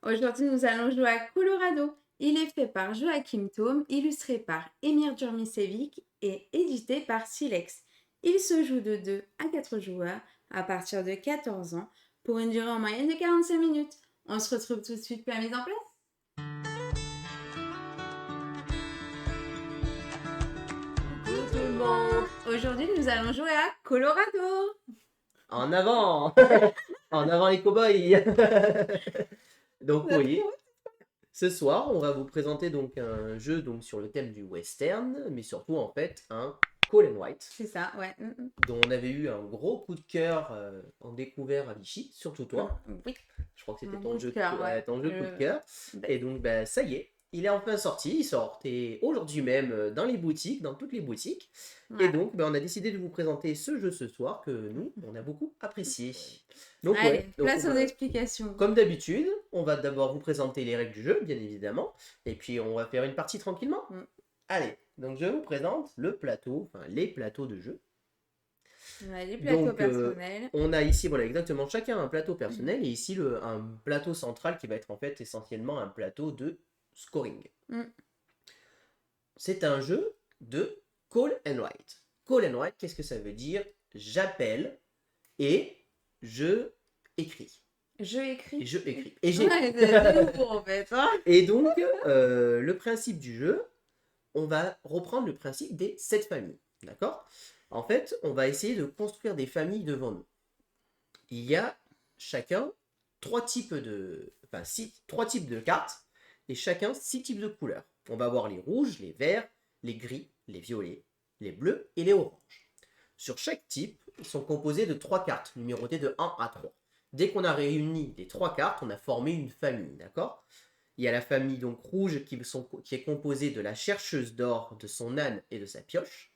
Aujourd'hui, nous allons jouer à Colorado. Il est fait par Joachim Thome, illustré par Emir Djurmisevic et édité par Silex. Il se joue de 2 à 4 joueurs à partir de 14 ans pour une durée en moyenne de 45 minutes. On se retrouve tout de suite pour la mise en place. Coucou tout le monde. Aujourd'hui, nous allons jouer à Colorado. En avant En avant les cow-boys Donc oui, ce soir, on va vous présenter donc un jeu donc, sur le thème du western, mais surtout en fait un Call and White, C'est ça, ouais. dont on avait eu un gros coup de cœur en découvert à Vichy, surtout toi. Oui. Je crois que c'était Mon ton coup de jeu, cœur, ouais. ton jeu coup de cœur. Et donc bah, ça y est, il est enfin sorti, il sortait aujourd'hui même dans les boutiques, dans toutes les boutiques. Et donc bah, on a décidé de vous présenter ce jeu ce soir que nous, on a beaucoup apprécié. Donc Allez, ouais, donc, place aux explications. comme d'habitude, on va d'abord vous présenter les règles du jeu, bien évidemment, et puis on va faire une partie tranquillement. Allez, donc je vous présente le plateau, enfin les plateaux de jeu. Ouais, les plateaux Donc personnels. on a ici, voilà, exactement, chacun un plateau personnel, et ici un plateau central qui va être en fait essentiellement un plateau de scoring. C'est un jeu de call and write. Call and write, qu'est-ce que ça veut dire? J'appelle et je écris. Je écris. Et je écris. Et j'ai. Ouais, c'est nouveau en fait. Hein. Et donc, le principe du jeu, on va reprendre le principe des 7 familles. D'accord? En fait, on va essayer de construire des familles devant nous. Il y a chacun 3 types de. Enfin, 3 types de cartes et chacun 6 types de couleurs. On va avoir les rouges, les verts, les gris, les violets, les bleus et les oranges. Sur chaque type, ils sont composés de 3 cartes, numérotées de 1 à 3. Dès qu'on a réuni les 3 cartes, on a formé une famille, d'accord? Il y a la famille donc rouge qui est composée de la chercheuse d'or, de son âne et de sa pioche.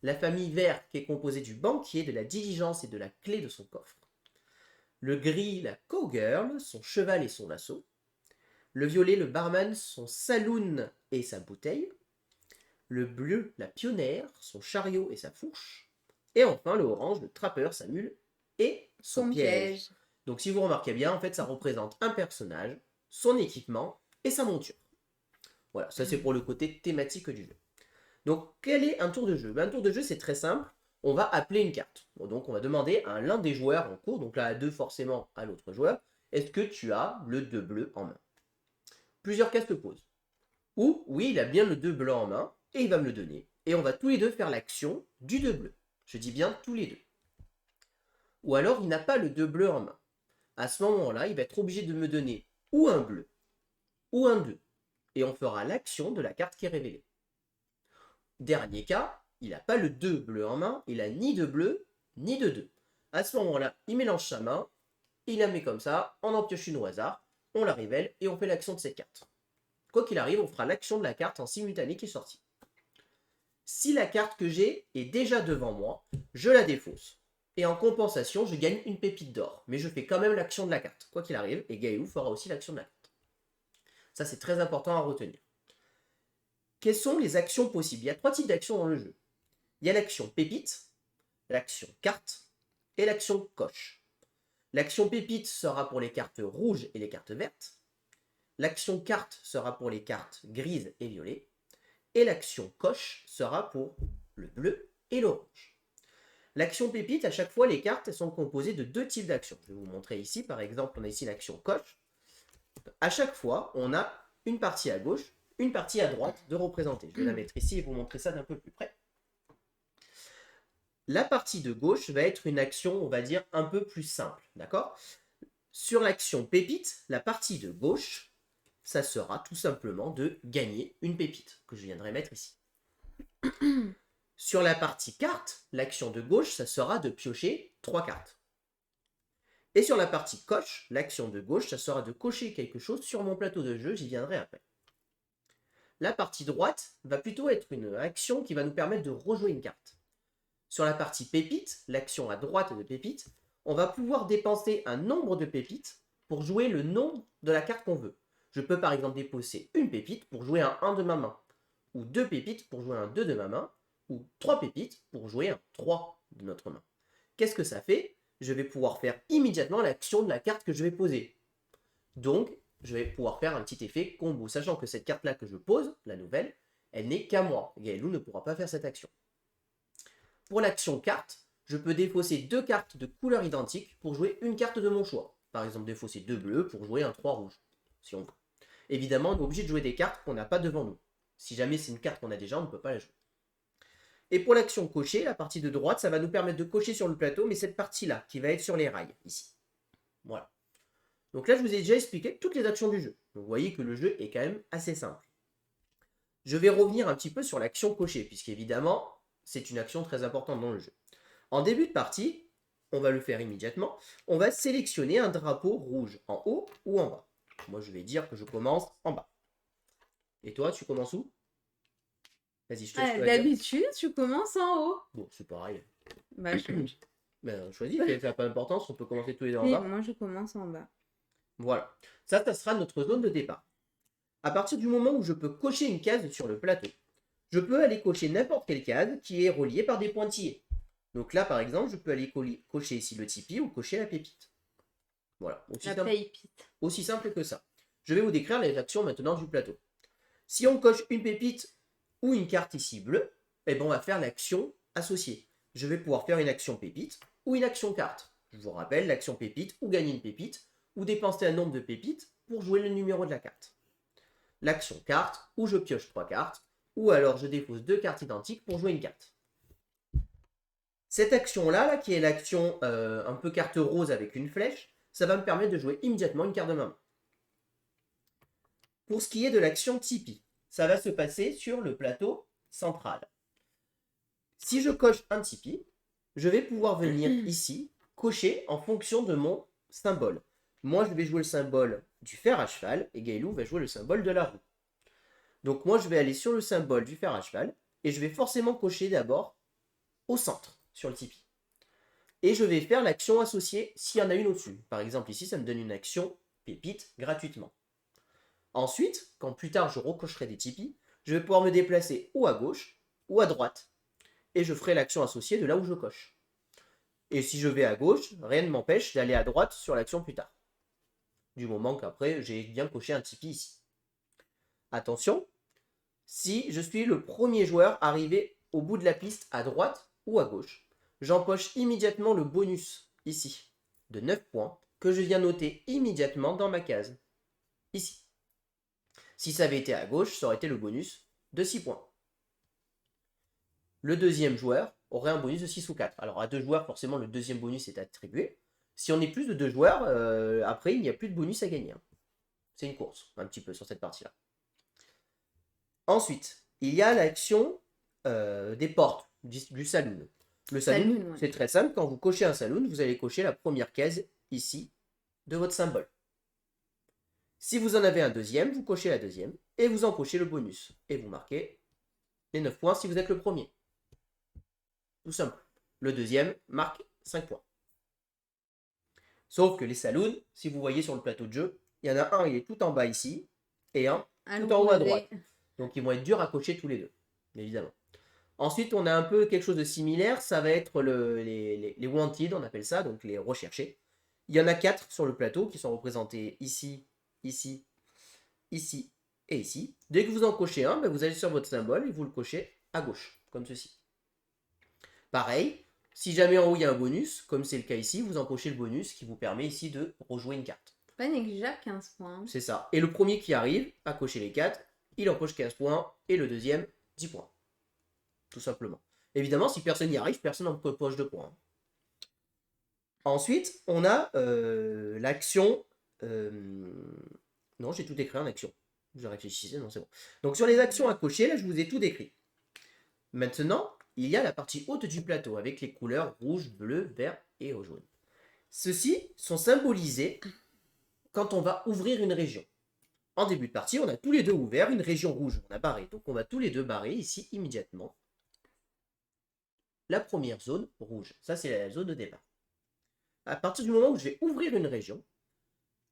La famille verte qui est composée du banquier, de la diligence et de la clé de son coffre. Le gris, la cowgirl, son cheval et son lasso. Le violet, le barman, son saloon et sa bouteille. Le bleu, la pionnière, son chariot et sa fourche. Et enfin le orange, le trappeur, sa mule et son piège. Donc si vous remarquez bien, en fait ça représente un personnage, son équipement et sa monture. Voilà, ça c'est pour le côté thématique du jeu. Donc quel est un tour de jeu? Un tour de jeu c'est très simple, on va appeler une carte. Bon, donc on va demander à l'un des joueurs en cours, donc là à 2 forcément à l'autre joueur, est-ce que tu as le 2 bleu en main? Plusieurs cas se posent. Ou oui, il a bien le 2 blanc en main, et il va me le donner. Et on va tous les deux faire l'action du 2 bleu. Je dis bien tous les deux. Ou alors il n'a pas le 2 bleu en main. À ce moment-là, il va être obligé de me donner ou un bleu, ou un 2. Et on fera l'action de la carte qui est révélée. Dernier cas, il n'a pas le 2 bleu en main, il a ni de bleu, ni de 2. À ce moment-là, il mélange sa main, il la met comme ça, on en pioche une au hasard, on la révèle et on fait l'action de cette carte. Quoi qu'il arrive, on fera l'action de la carte en simultané qui est sortie. Si la carte que j'ai est déjà devant moi, je la défausse. Et en compensation, je gagne une pépite d'or. Mais je fais quand même l'action de la carte, quoi qu'il arrive, et Gaëou fera aussi l'action de la carte. Ça, c'est très important à retenir. Quelles sont les actions possibles? Il y a 3 types d'actions dans le jeu. Il y a l'action pépite, l'action carte et l'action coche. L'action pépite sera pour les cartes rouges et les cartes vertes. L'action carte sera pour les cartes grises et violets. Et l'action coche sera pour le bleu et l'orange. L'action pépite, à chaque fois, les cartes sont composées de 2 types d'actions. Je vais vous montrer ici, par exemple, on a ici l'action coche. À chaque fois, on a une partie à gauche, une partie à droite de représenter. Je vais la mettre ici et vous montrer ça d'un peu plus près. La partie de gauche va être une action, on va dire, un peu plus simple, d'accord? Sur l'action pépite, la partie de gauche, ça sera tout simplement de gagner une pépite, que je viendrai mettre ici. Sur la partie carte, l'action de gauche, ça sera de piocher 3 cartes. Et sur la partie coche, l'action de gauche, ça sera de cocher quelque chose sur mon plateau de jeu, j'y viendrai après. La partie droite va plutôt être une action qui va nous permettre de rejouer une carte. Sur la partie pépite, l'action à droite de pépite, on va pouvoir dépenser un nombre de pépites pour jouer le nombre de la carte qu'on veut. Je peux par exemple déposer une pépite pour jouer un 1 de ma main, ou 2 pépites pour jouer un 2 de ma main, ou 3 pépites pour jouer un 3 de notre main. Qu'est-ce que ça fait? Je vais pouvoir faire immédiatement l'action de la carte que je vais poser. Donc, je vais pouvoir faire un petit effet combo, sachant que cette carte-là que je pose, la nouvelle, elle n'est qu'à moi. Gaëlou ne pourra pas faire cette action. Pour l'action carte, je peux défausser 2 cartes de couleur identique pour jouer une carte de mon choix. Par exemple, défausser 2 bleus pour jouer un 3 rouge, si on veut. Évidemment, on est obligé de jouer des cartes qu'on n'a pas devant nous. Si jamais c'est une carte qu'on a déjà, on ne peut pas la jouer. Et pour l'action cocher, la partie de droite, ça va nous permettre de cocher sur le plateau, mais cette partie-là, qui va être sur les rails, ici. Voilà. Donc là, je vous ai déjà expliqué toutes les actions du jeu. Donc vous voyez que le jeu est quand même assez simple. Je vais revenir un petit peu sur l'action cocher, puisqu'évidemment, c'est une action très importante dans le jeu. En début de partie, on va le faire immédiatement, on va sélectionner un drapeau rouge en haut ou en bas. Moi, je vais dire que je commence en bas. Et toi, tu commences où? Vas-y, je te laisse choisir. D'habitude, tu commences en haut. Bon, c'est pareil. Bah, change. Ben, choisis, ça n'a pas d'importance, on peut commencer tous les deux en Oui, bas. moi, je commence en bas. Voilà. Ça sera notre zone de départ. À partir du moment où je peux cocher une case sur le plateau, je peux aller cocher n'importe quelle case qui est reliée par des pointillés. Donc là, par exemple, je peux aller cocher ici le tipi ou cocher la pépite. Voilà. Aussi simple que ça. Je vais vous décrire les actions maintenant du plateau. Si on coche une pépite ou une carte ici bleue, eh ben on va faire l'action associée. Je vais pouvoir faire une action pépite ou une action carte. Je vous rappelle, l'action pépite ou gagner une pépite ou dépenser un nombre de pépites pour jouer le numéro de la carte. L'action carte, où je pioche 3 cartes, ou alors je dépose 2 cartes identiques pour jouer une carte. Cette action-là, qui est l'action un peu carte rose avec une flèche, ça va me permettre de jouer immédiatement une carte de ma main. Pour ce qui est de l'action Tipeee, ça va se passer sur le plateau central. Si je coche un Tipeee, je vais pouvoir venir ici cocher en fonction de mon symbole. Moi, je vais jouer le symbole du fer à cheval et Gaëlou va jouer le symbole de la roue. Donc moi, je vais aller sur le symbole du fer à cheval et je vais forcément cocher d'abord au centre sur le Tipeee. Et je vais faire l'action associée s'il y en a une au-dessus. Par exemple, ici, ça me donne une action pépite gratuitement. Ensuite, quand plus tard je recocherai des Tipeee, je vais pouvoir me déplacer ou à gauche ou à droite. Et je ferai l'action associée de là où je coche. Et si je vais à gauche, rien ne m'empêche d'aller à droite sur l'action plus tard. Du moment qu'après, j'ai bien coché un Tipeee ici. Attention, si je suis le premier joueur arrivé au bout de la piste à droite ou à gauche, j'empoche immédiatement le bonus ici de 9 points que je viens noter immédiatement dans ma case. Ici. Si ça avait été à gauche, ça aurait été le bonus de 6 points. Le deuxième joueur aurait un bonus de 6 ou 4. Alors à 2 joueurs, forcément, le deuxième bonus est attribué. Si on est plus de 2 joueurs, après, il n'y a plus de bonus à gagner. C'est une course, un petit peu, sur cette partie-là. Ensuite, il y a l'action des portes, du saloon. Le saloon, c'est très simple. Quand vous cochez un saloon, vous allez cocher la première case ici de votre symbole. Si vous en avez un deuxième, vous cochez la deuxième et vous en cochez le bonus. Et vous marquez les 9 points si vous êtes le premier. Tout simple. Le deuxième marque 5 points. Sauf que les saloons, si vous voyez sur le plateau de jeu, il y en a un, il est tout en bas ici, et un tout en haut à droite. Donc ils vont être durs à cocher tous les deux, évidemment. Ensuite, on a un peu quelque chose de similaire, ça va être les wanted, on appelle ça, donc les recherchés. Il y en a 4 sur le plateau qui sont représentés ici, ici, ici et ici. Dès que vous en cochez un, vous allez sur votre symbole et vous le cochez à gauche, comme ceci. Pareil, si jamais en haut il y a un bonus, comme c'est le cas ici, vous en cochez le bonus qui vous permet ici de rejouer une carte. Pas négligeable, 15 points. C'est ça. Et le premier qui arrive à cocher les 4, il en coche 15 points et le deuxième 10 points. Tout simplement. Évidemment, si personne n'y arrive, personne n'en coche 2 points. Ensuite, on a l'action... Non, j'ai tout écrit en action. Je réfléchissais, non, c'est bon. Donc sur les actions à cocher, là, je vous ai tout décrit. Maintenant, il y a la partie haute du plateau avec les couleurs rouge, bleu, vert et jaune. Ceux-ci sont symbolisés quand on va ouvrir une région. En début de partie, on a tous les deux ouvert une région rouge. On a barré. Donc on va tous les deux barrer ici immédiatement la première zone rouge. Ça, c'est la zone de départ. À partir du moment où je vais ouvrir une région,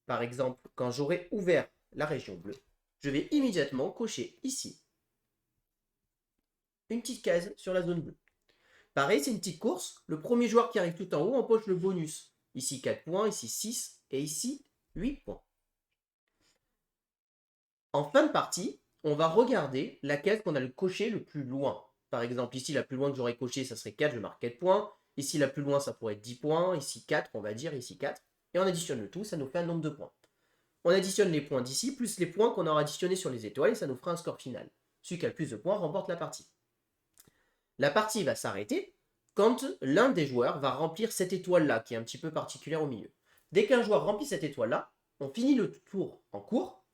par exemple, quand j'aurai ouvert la région bleue, je vais immédiatement cocher ici une petite case sur la zone bleue. Pareil, c'est une petite course. Le premier joueur qui arrive tout en haut empoche le bonus. Ici 4 points, ici 6 et ici 8 points. En fin de partie, on va regarder laquelle qu'on a le coché le plus loin. Par exemple, ici, la plus loin que j'aurais coché, ça serait 4, je marque 4 points. Ici, la plus loin, ça pourrait être 10 points. Ici, 4, on va dire, ici 4. Et on additionne le tout, ça nous fait un nombre de points. On additionne les points d'ici, plus les points qu'on aura additionnés sur les étoiles, et ça nous fera un score final. Celui qui a le plus de points remporte la partie. La partie va s'arrêter quand l'un des joueurs va remplir cette étoile-là, qui est un petit peu particulière au milieu. Dès qu'un joueur remplit cette étoile-là, on finit le tour en cours,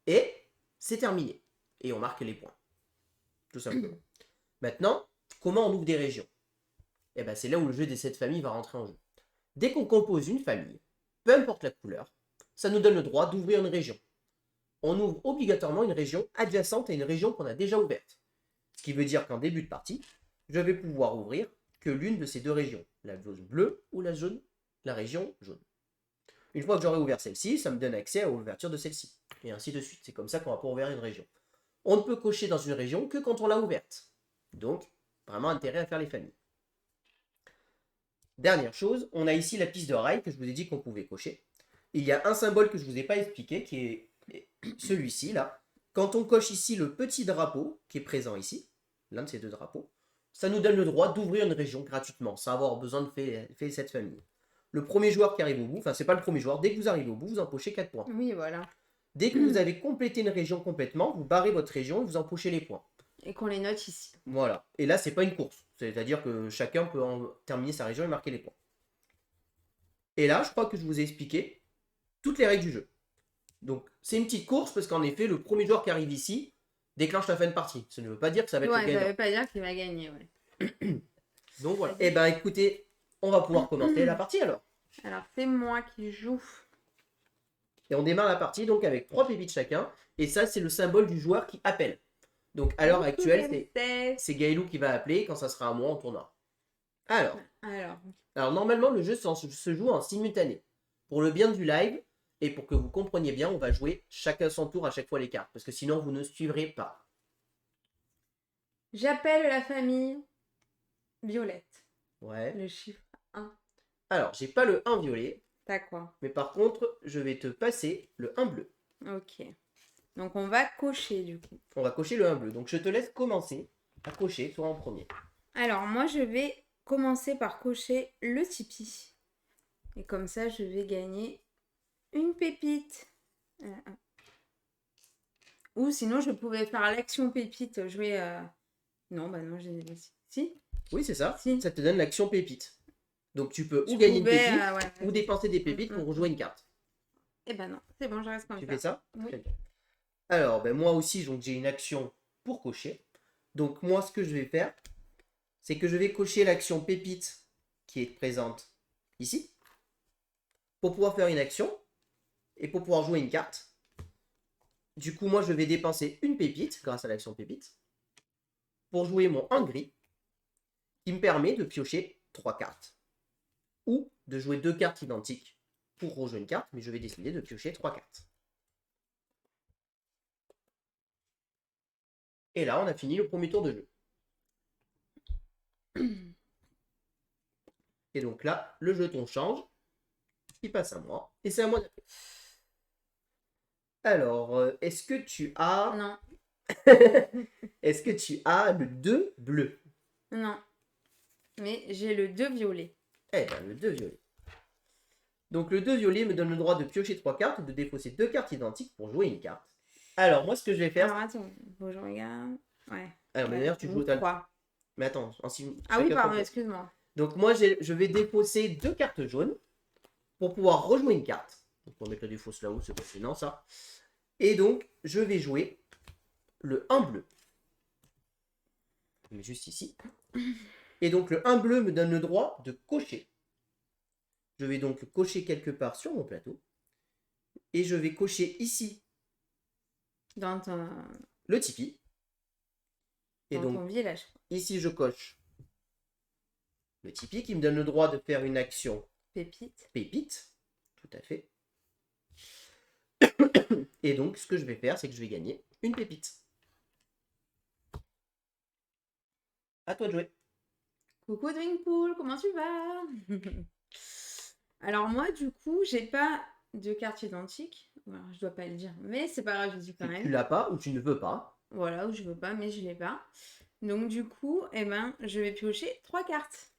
et c'est terminé. Et on marque les points. Tout simplement. Maintenant, comment on ouvre des régions? Eh ben, c'est là où le jeu des 7 familles va rentrer en jeu. Dès qu'on compose une famille, peu importe la couleur, ça nous donne le droit d'ouvrir une région. On ouvre obligatoirement une région adjacente à une région qu'on a déjà ouverte. Ce qui veut dire qu'en début de partie, je vais pouvoir ouvrir que l'une de ces deux régions, la zone bleue ou la région jaune. Une fois que j'aurai ouvert celle-ci, ça me donne accès à l'ouverture de celle-ci. Et ainsi de suite. C'est comme ça qu'on va pouvoir ouvrir une région. On ne peut cocher dans une région que quand on l'a ouverte. Donc, vraiment intérêt à faire les familles. Dernière chose, on a ici la piste de rail que je vous ai dit qu'on pouvait cocher. Il y a un symbole que je ne vous ai pas expliqué qui est celui-ci là. Quand on coche ici le petit drapeau qui est présent ici, l'un de ces deux drapeaux, ça nous donne le droit d'ouvrir une région gratuitement sans avoir besoin de faire cette famille. Le premier joueur qui arrive au bout, enfin c'est pas le premier joueur, dès que vous arrivez au bout, vous empochez 4 points. Oui, voilà. Dès que vous avez complété une région complètement, vous barrez votre région et vous empochez les points. Et qu'on les note ici. Voilà. Et là, c'est pas une course. C'est-à-dire que chacun peut terminer sa région et marquer les points. Et là, je crois que je vous ai expliqué toutes les règles du jeu. Donc, c'est une petite course parce qu'en effet, le premier joueur qui arrive ici déclenche la fin de partie. Ça ne veut pas dire que ça va être le gagnant. Ça ne veut pas dire qu'il va gagner, ouais. Donc voilà. Eh ben, écoutez, on va pouvoir commencer la partie alors. Alors, c'est moi qui joue. Et on démarre la partie donc avec 3 pépites chacun. Et ça, c'est le symbole du joueur qui appelle. Donc, à l'heure actuelle, c'est Gaëlou qui va appeler. Quand ça sera à moi, on tournera. Alors, normalement, le jeu se joue en simultané. Pour le bien du live, et pour que vous compreniez bien, on va jouer chacun son tour à chaque fois les cartes. Parce que sinon, vous ne suivrez pas. J'appelle la famille Violette. Ouais. Le chiffre 1. Alors, j'ai pas le 1 violet. T'as quoi? Mais par contre, je vais te passer le 1 bleu. Ok. Donc, on va cocher du coup. On va cocher le 1 bleu. Donc, je te laisse commencer à cocher, toi en premier. Alors, moi, je vais commencer par cocher le Tipeee. Et comme ça, je vais gagner une pépite. Ou sinon, je pouvais faire l'action pépite, jouer... Non, bah non, j'ai... Si. Oui, c'est ça. Si. Ça te donne l'action pépite. Donc, tu peux ou gagner une pépite, ouais. ou dépenser des pépites pour rejouer une carte. Eh ben non, c'est bon, je reste comme ça. Tu fais ça? Oui. Très bien. Alors, ben, moi aussi, j'ai une action pour cocher. Donc, moi, ce que je vais faire, c'est que je vais cocher l'action pépite qui est présente ici, pour pouvoir faire une action et pour pouvoir jouer une carte. Du coup, moi, je vais dépenser une pépite grâce à l'action pépite pour jouer mon 1 gris qui me permet de piocher 3 cartes ou de jouer 2 cartes identiques pour rejouer une carte, mais je vais décider de piocher 3 cartes. Et là, on a fini le premier tour de jeu. Et donc là, le jeton change, il passe à moi, et c'est à moi d'appeler. Alors, est-ce que tu as... Non. Est-ce que tu as le 2 bleu? Non. Mais j'ai le 2 violet. Eh bien, le 2 violet. Donc le 2 violet me donne le droit de piocher 3 cartes ou de défausser 2 cartes identiques pour jouer une carte. Alors, moi, ce que je vais faire... Alors, attends, faut que je regarde. Ouais. Alors, mais d'ailleurs, tu joues... 3. Mais attends, Ah oui, pardon, excuse-moi. Donc moi, je vais défausser 2 cartes jaunes pour pouvoir rejouer une carte. Donc on va mettre la défausse là-haut, c'est pas gênant ça. Et donc, je vais jouer le 1 bleu. Je mets juste ici. Et donc, le 1 bleu me donne le droit de cocher. Je vais donc cocher quelque part sur mon plateau. Et je vais cocher ici dans le Tipeee. Et donc, ton village. Ici, je coche le Tipeee qui me donne le droit de faire une action pépite. Pépite, tout à fait. Et donc, ce que je vais faire, c'est que je vais gagner une pépite. À toi de jouer. Coucou Drinkpool, comment tu vas? Alors moi, du coup, j'ai pas 2 cartes identiques. Voilà, je dois pas le dire, mais c'est pas grave, je dis quand Tu même. l'as pas ou tu ne veux pas. Voilà, ou je veux pas, mais je l'ai pas. Donc du coup, eh ben, je vais piocher 3 cartes.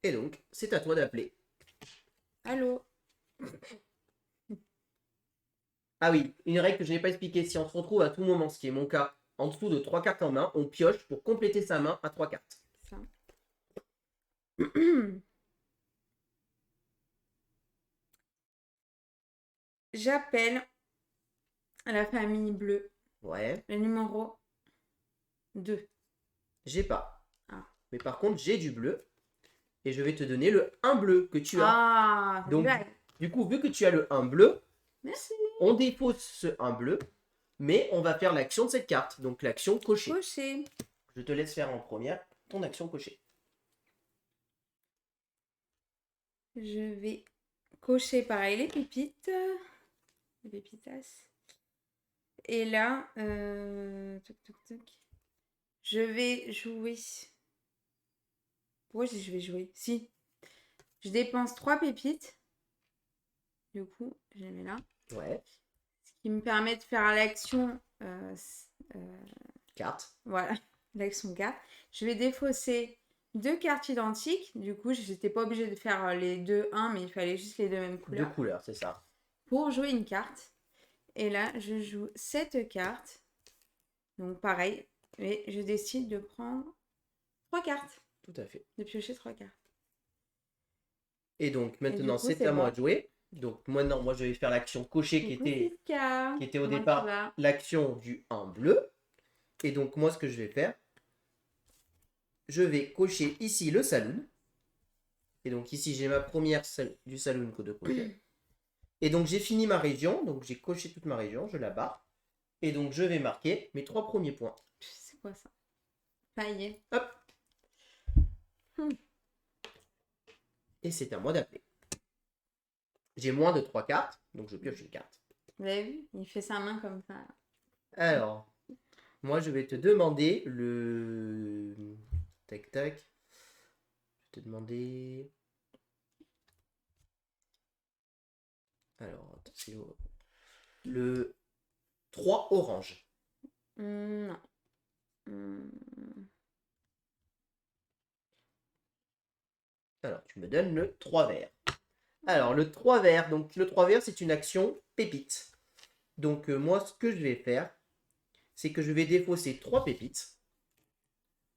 Et donc, c'est à toi d'appeler. Allô? Ah oui, une règle que je n'ai pas expliquée. Si on se retrouve à tout moment, ce qui est mon cas, en dessous de 3 cartes en main, on pioche pour compléter sa main à 3 cartes. Ça. J'appelle la famille bleue, Ouais, le numéro 2. j'ai pas. Ah, Mais par contre, j'ai du bleu. Et je vais te donner le 1 bleu que tu as. ah c'est Donc, blague. du coup, vu que tu as le 1 bleu, Merci. on dépose ce 1 bleu, mais on va faire l'action de cette carte. Donc, l'action cochée. Cocher. Je te laisse faire en première ton action cochée. Je vais cocher pareil les pépites. Les pépitas. Et là, toc, toc, toc. Je vais jouer. Pourquoi je vais jouer? Si. Je dépense 3 pépites. Du coup, je les mets là. Ouais, Ce qui me permet de faire l'action. carte. Voilà, l'action 4. Je vais défausser 2 cartes identiques. Du coup, je n'étais pas obligée de faire les deux 1, mais il fallait juste les deux mêmes Deux couleurs. couleurs, c'est ça. Pour jouer une carte. Et là, je joue cette carte. Donc pareil. Et je décide de prendre 3 cartes. Tout à fait. De piocher 3 cartes. Et donc, maintenant, coup, c'est c'est à moi bon. de jouer. Donc, maintenant, moi, je vais faire l'action cochée qui Coucou, était Siska. au Comment tu départ vas? l'action du 1 bleu. Et donc, moi, ce que je vais faire, je vais cocher ici le saloon. Et donc, ici, j'ai ma première du saloon de côté. Et donc, j'ai fini ma région. Donc, j'ai coché toute ma région. Je la barre. Et donc, je vais marquer mes 3 premiers points. C'est quoi ça? Paillet. Hop. Et c'est à moi d'appeler. J'ai moins de 3 cartes. Donc, je pioche une carte. Vous avez vu? Il fait sa main comme ça. Alors, moi, je vais te demander le... Tac, tac. Je vais te demander... Alors, c'est le 3 orange. Non. Hmm. Alors, tu me donnes le 3 vert. Alors, le 3 vert, donc le 3 vert, c'est une action pépite. Donc, moi, ce que je vais faire, c'est que je vais défausser 3 pépites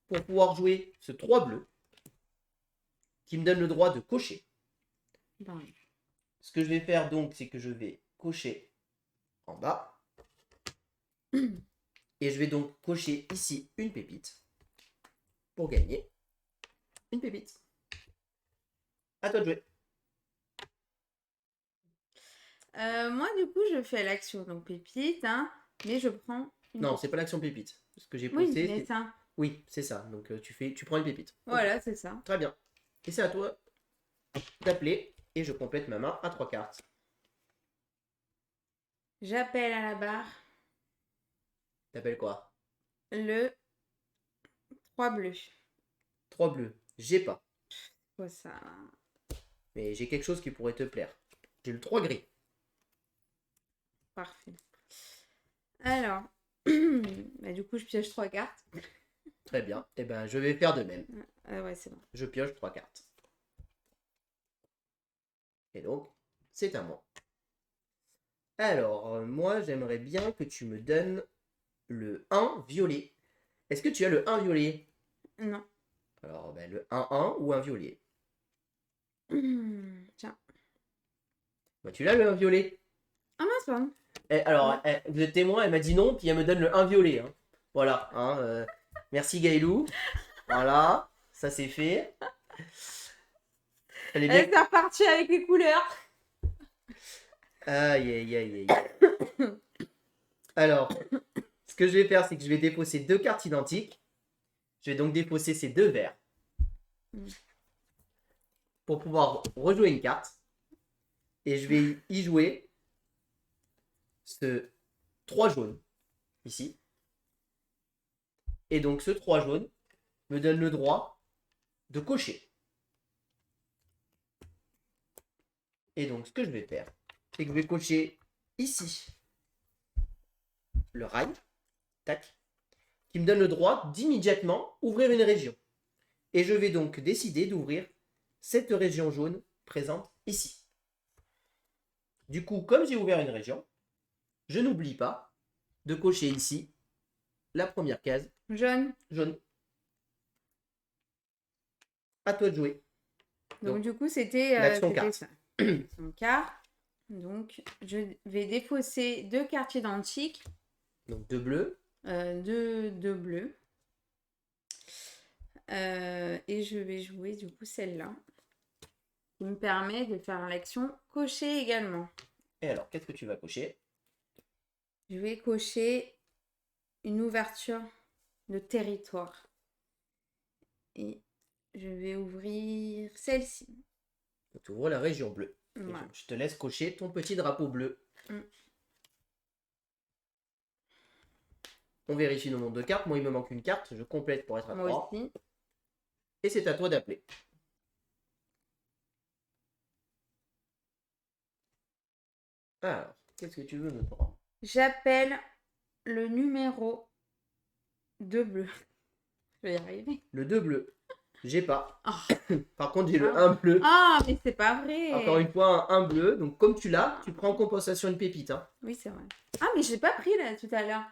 pour pouvoir jouer ce 3 bleu qui me donne le droit de cocher. Ben, Ce que je vais faire donc, c'est que je vais cocher en bas. Et je vais donc cocher ici une pépite pour gagner une pépite. À toi de jouer. moi, du coup, je fais l'action, donc pépite, hein, mais je prends une Non, pépite. c'est pas l'action pépite. Ce que j'ai Oui, posté, mais c'est... ça. Oui, c'est ça. Donc, tu prends une pépite. Voilà, Ok. c'est ça. Très bien. Et c'est à toi d'appeler. Et je complète ma main à 3 cartes. J'appelle à la barre T'appelles quoi? le 3 bleu. 3 bleus. J'ai pas. Quoi ça? Mais j'ai quelque chose qui pourrait te plaire. J'ai le 3 gris. Parfait. Alors, bah, du coup, je pioche 3 cartes. Très bien. Et ben, je vais faire de même. Ouais, c'est bon. Je pioche 3 cartes. Et donc, c'est à moi. Alors, moi, j'aimerais bien que tu me donnes le 1 violet. Est-ce que tu as le 1 violet? Non. Alors, ben, le 1-1 ou un violet? Tiens. Ben, tu l'as le 1 violet? Ah mince, pardon. Alors, vous êtes témoin, elle m'a dit non, puis elle me donne le 1 violet. Hein. Voilà. Hein, merci Gaëlou. Voilà, ça c'est fait. Elle est bien. C'est reparti avec les couleurs. Aïe, aïe, aïe, aïe. Alors, ce que je vais faire, c'est que je vais défausser 2 cartes identiques. Je vais donc défausser ces 2 verts. Pour pouvoir rejouer une carte. Et je vais y jouer ce 3 jaune. Ici. Et donc ce 3 jaune me donne le droit de cocher. Et donc ce que je vais faire, et que je vais cocher ici le rail, tac, qui me donne le droit d'immédiatement ouvrir une région. Et je vais donc décider d'ouvrir cette région jaune présente ici. Du coup, comme j'ai ouvert une région, je n'oublie pas de cocher ici la première case Jaune. jaune. À toi de jouer. Donc, Donc, du coup, c'était l'action carte. ça. Son carte. Donc, je vais défausser 2 cartes identiques. Donc 2 bleus. 2 bleus. Et je vais jouer du coup celle-là. Qui me permet de faire l'action cocher également. Et alors, qu'est-ce que tu vas cocher? Je vais cocher une ouverture de territoire. Et je vais ouvrir celle-ci. Tu ouvres la région bleue. Voilà. Je te laisse cocher ton petit drapeau bleu. On vérifie nos nombres de cartes. Moi, il me manque une carte. Je complète pour être à 3. Moi aussi. Et c'est à toi d'appeler. Alors, qu'est-ce que tu veux me prendre? J'appelle le numéro 2 bleu. Je vais y arriver. Le 2 bleu. J'ai pas. Oh. Par contre, j'ai le 1 bleu. Ah, mais c'est pas vrai. Encore une fois, un 1 bleu. Donc, comme tu l'as, tu prends en compensation une pépite. Hein. Oui, c'est vrai. Ah, mais j'ai pas pris là tout à l'heure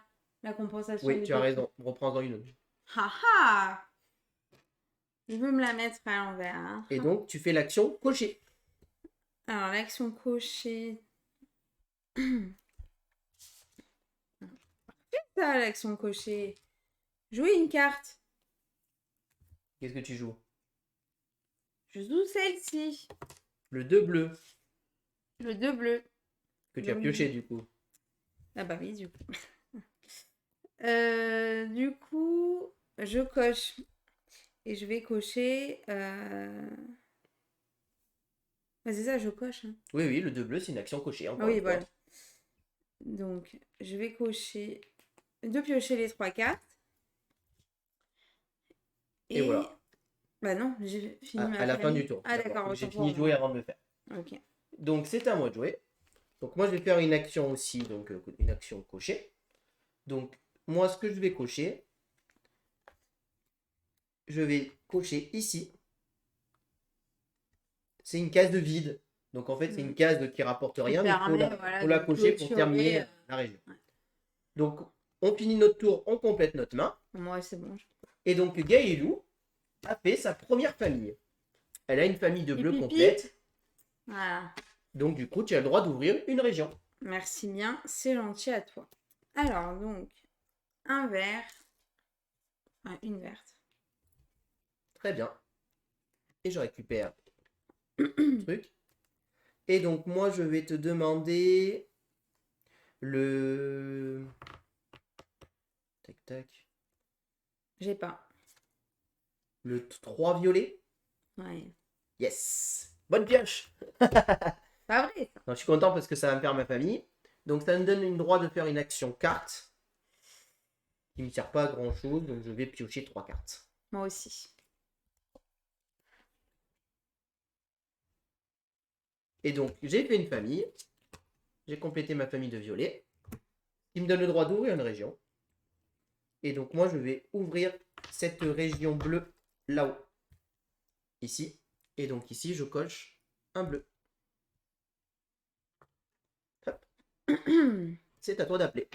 la compensation. Oui, tu as raison. Reprends-en une autre. Haha. Je veux me la mettre à l'envers. Hein. Et donc, tu fais l'action cocher. Alors, l'action cocher. Ça, l'action cocher. Jouer une carte. Qu'est-ce que tu joues? Je joue celle-ci. Le 2 bleu. Le 2 bleu. Que tu as pioché du coup. Ah bah oui, du coup. Du coup, je coche. Et je vais cocher... c'est ça, je coche. Hein. Oui, oui, le 2 bleu, c'est une action cochée. Encore Oui, une fois. voilà. Donc, je vais cocher... De piocher les 3 cartes. Et voilà. Bah non, j'ai fini ma À la fin famille. du tour. Ah d'accord. J'ai fini de jouer avant de le faire. Ok. Donc c'est à moi de jouer. Donc moi je vais faire une action aussi, donc une action cocher. Donc moi ce que je vais cocher, je vais cocher ici. C'est une case de vide. Donc en fait c'est une case qui rapporte rien, mais il faut la cocher pour terminer la région. Ouais. Donc on finit notre tour, on complète notre main. Moi c'est bon. Et donc Gaëlou a fait sa première famille. Elle a une famille de bleu complète. Voilà. Donc du coup tu as le droit d'ouvrir une région. Merci bien, c'est gentil à toi. Alors donc, un vert, une verte. Très bien. Et je récupère le truc. Et donc moi je vais te demander le... Tac tac. J'ai pas. Le 3 violet. Ouais. Yes. Bonne pioche. Pas vrai ça. Non, je suis content parce que ça va me faire ma famille. Donc ça me donne le droit de faire une action carte. Qui ne me sert pas à grand chose. Donc je vais piocher 3 cartes. Moi aussi. Et donc j'ai fait une famille. J'ai complété ma famille de violet. Qui me donne le droit d'ouvrir une région. Et donc moi je vais ouvrir cette région bleue là-haut. Ici. Et donc ici je coche un bleu. Hop. C'est à toi d'appeler.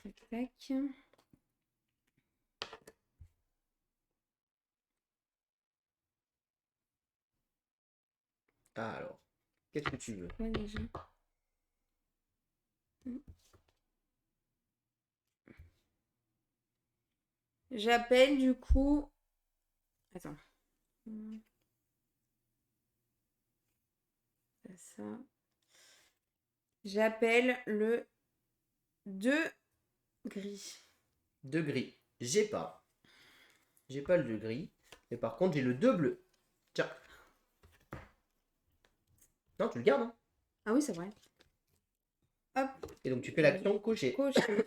Tac tac. Alors, qu'est-ce que tu veux? Ouais, déjà. J'appelle du coup... Attends. Ça. J'appelle le 2 gris. 2 gris. J'ai pas. J'ai pas le 2 gris. Mais par contre, j'ai le 2 bleu. Tiens. Non, tu le gardes. Hein. Ah oui, c'est vrai. Hop. Et donc, tu fais l'action cocher. Cocher.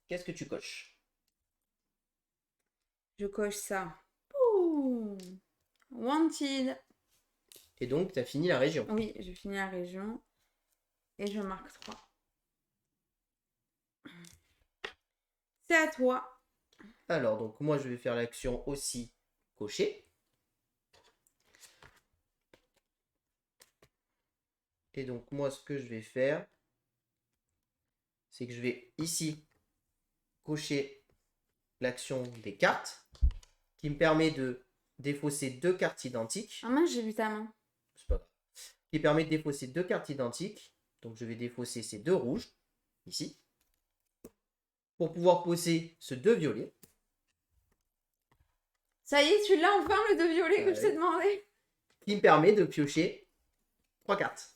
Qu'est-ce que tu coches? Je coche ça. Ouh. Wanted. Et donc, tu as fini la région. Oui, j'ai fini la région. Et je marque 3. C'est à toi. Alors, donc, moi, je vais faire l'action aussi cocher. Et donc, moi, ce que je vais faire, c'est que je vais ici cocher l'action des cartes, qui me permet de défausser 2 cartes identiques. Ah mince, j'ai vu ta main. C'est pas grave. Qui permet de défausser 2 cartes identiques. Donc, je vais défausser ces 2 rouges, ici, pour pouvoir poser ce 2 violets. Ça y est, tu l'as enfin le 2 violet que je t'ai demandé. Qui me permet de piocher 3 cartes.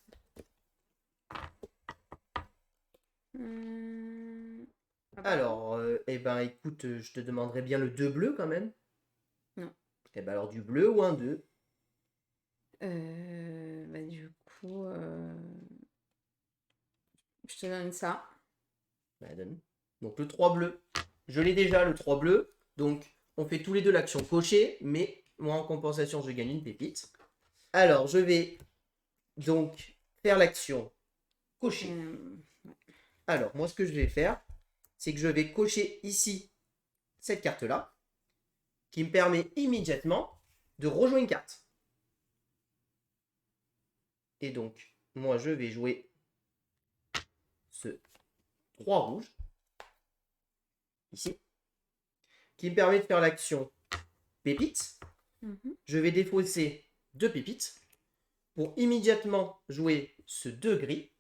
Alors, eh ben, écoute, je te demanderais bien le 2 bleu quand même. Non. Eh ben, alors du bleu ou un 2. Bah, du coup, je te donne ça. Bah, donne. Donc le 3 bleu. Je l'ai déjà, le 3 bleu. Donc, on fait tous les deux l'action cocher, mais moi, en compensation, je gagne une pépite. Alors, je vais donc faire l'action cocher. Alors, moi, ce que je vais faire, c'est que je vais cocher ici cette carte-là, qui me permet immédiatement de rejouer une carte. Et donc, moi, je vais jouer ce 3 rouge, ici, qui me permet de faire l'action pépite. Je vais défausser 2 pépites pour immédiatement jouer ce 2 gris,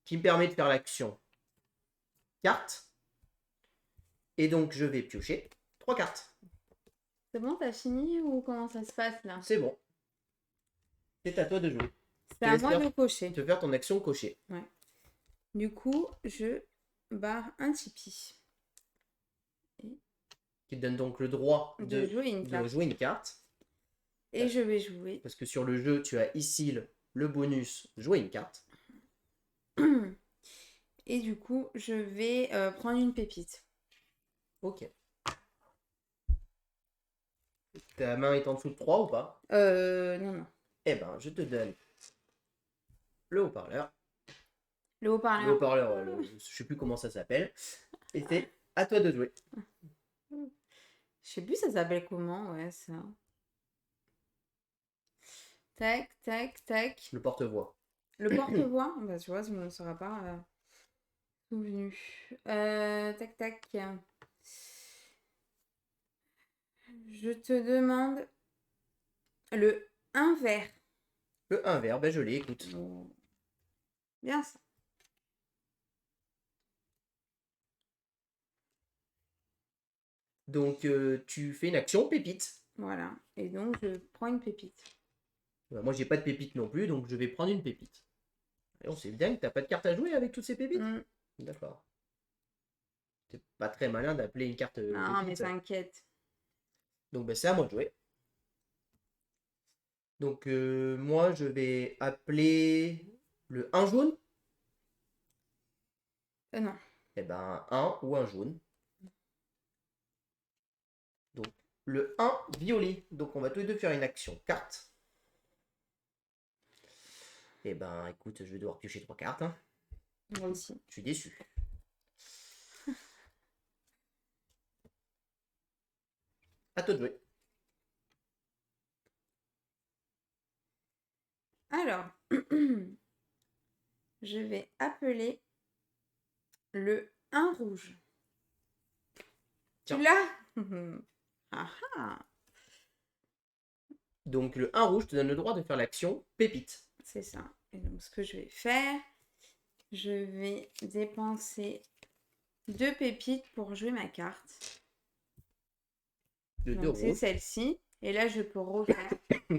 qui me permet de faire l'action carte. Et donc, je vais piocher 3 cartes. C'est bon, t'as fini ou comment ça se passe là? C'est bon. C'est à toi de jouer. C'est à moi de cocher. De faire ton action cocher. Ouais. Du coup, je barre un Tipeee. Qui te donne donc le droit de jouer une carte. Et je vais jouer. Parce que sur le jeu, tu as ici le bonus jouer une carte. Et du coup, je vais prendre une pépite. Ok. Ta main est en dessous de 3 ou pas? Non. Eh ben, je te donne le haut-parleur. Le haut-parleur. Le haut-parleur, je sais plus comment ça s'appelle. Et c'est à toi de jouer. Je sais plus ça s'appelle comment, ouais, ça. Tac, tac, tac. Le porte-voix. Le porte-voix? Bah, tu vois, ça ne me sera pas souvenu. Tac, tac. Je te demande le 1 vert. Le 1 vert, ben je l'ai, écoute. Oh. Bien ça. Donc, tu fais une action pépite. Voilà. Et donc, je prends une pépite. Moi, j'ai pas de pépite non plus, donc je vais prendre une pépite. Et on sait bien que t'as pas de carte à jouer avec toutes ces pépites. D'accord. C'est pas très malin d'appeler une carte non, pépite. mais t'inquiète. Donc, ben, c'est à moi de jouer. Donc, moi, je vais appeler le 1 jaune. Non. Eh ben, 1 ou un jaune. Donc, le 1 violet. Donc, on va tous les deux faire une action carte. Eh ben, écoute, je vais devoir piocher 3 cartes. Hein. Moi aussi. Je suis déçu. À toi de jouer. Alors, je vais appeler le 1 rouge. Tiens. Tu l'as? Ah ah. Donc, le 1 rouge te donne le droit de faire l'action pépite. C'est ça. Et donc, ce que je vais faire, je vais dépenser 2 pépites pour jouer ma carte. Donc, c'est celle-ci. Et là, je peux refaire.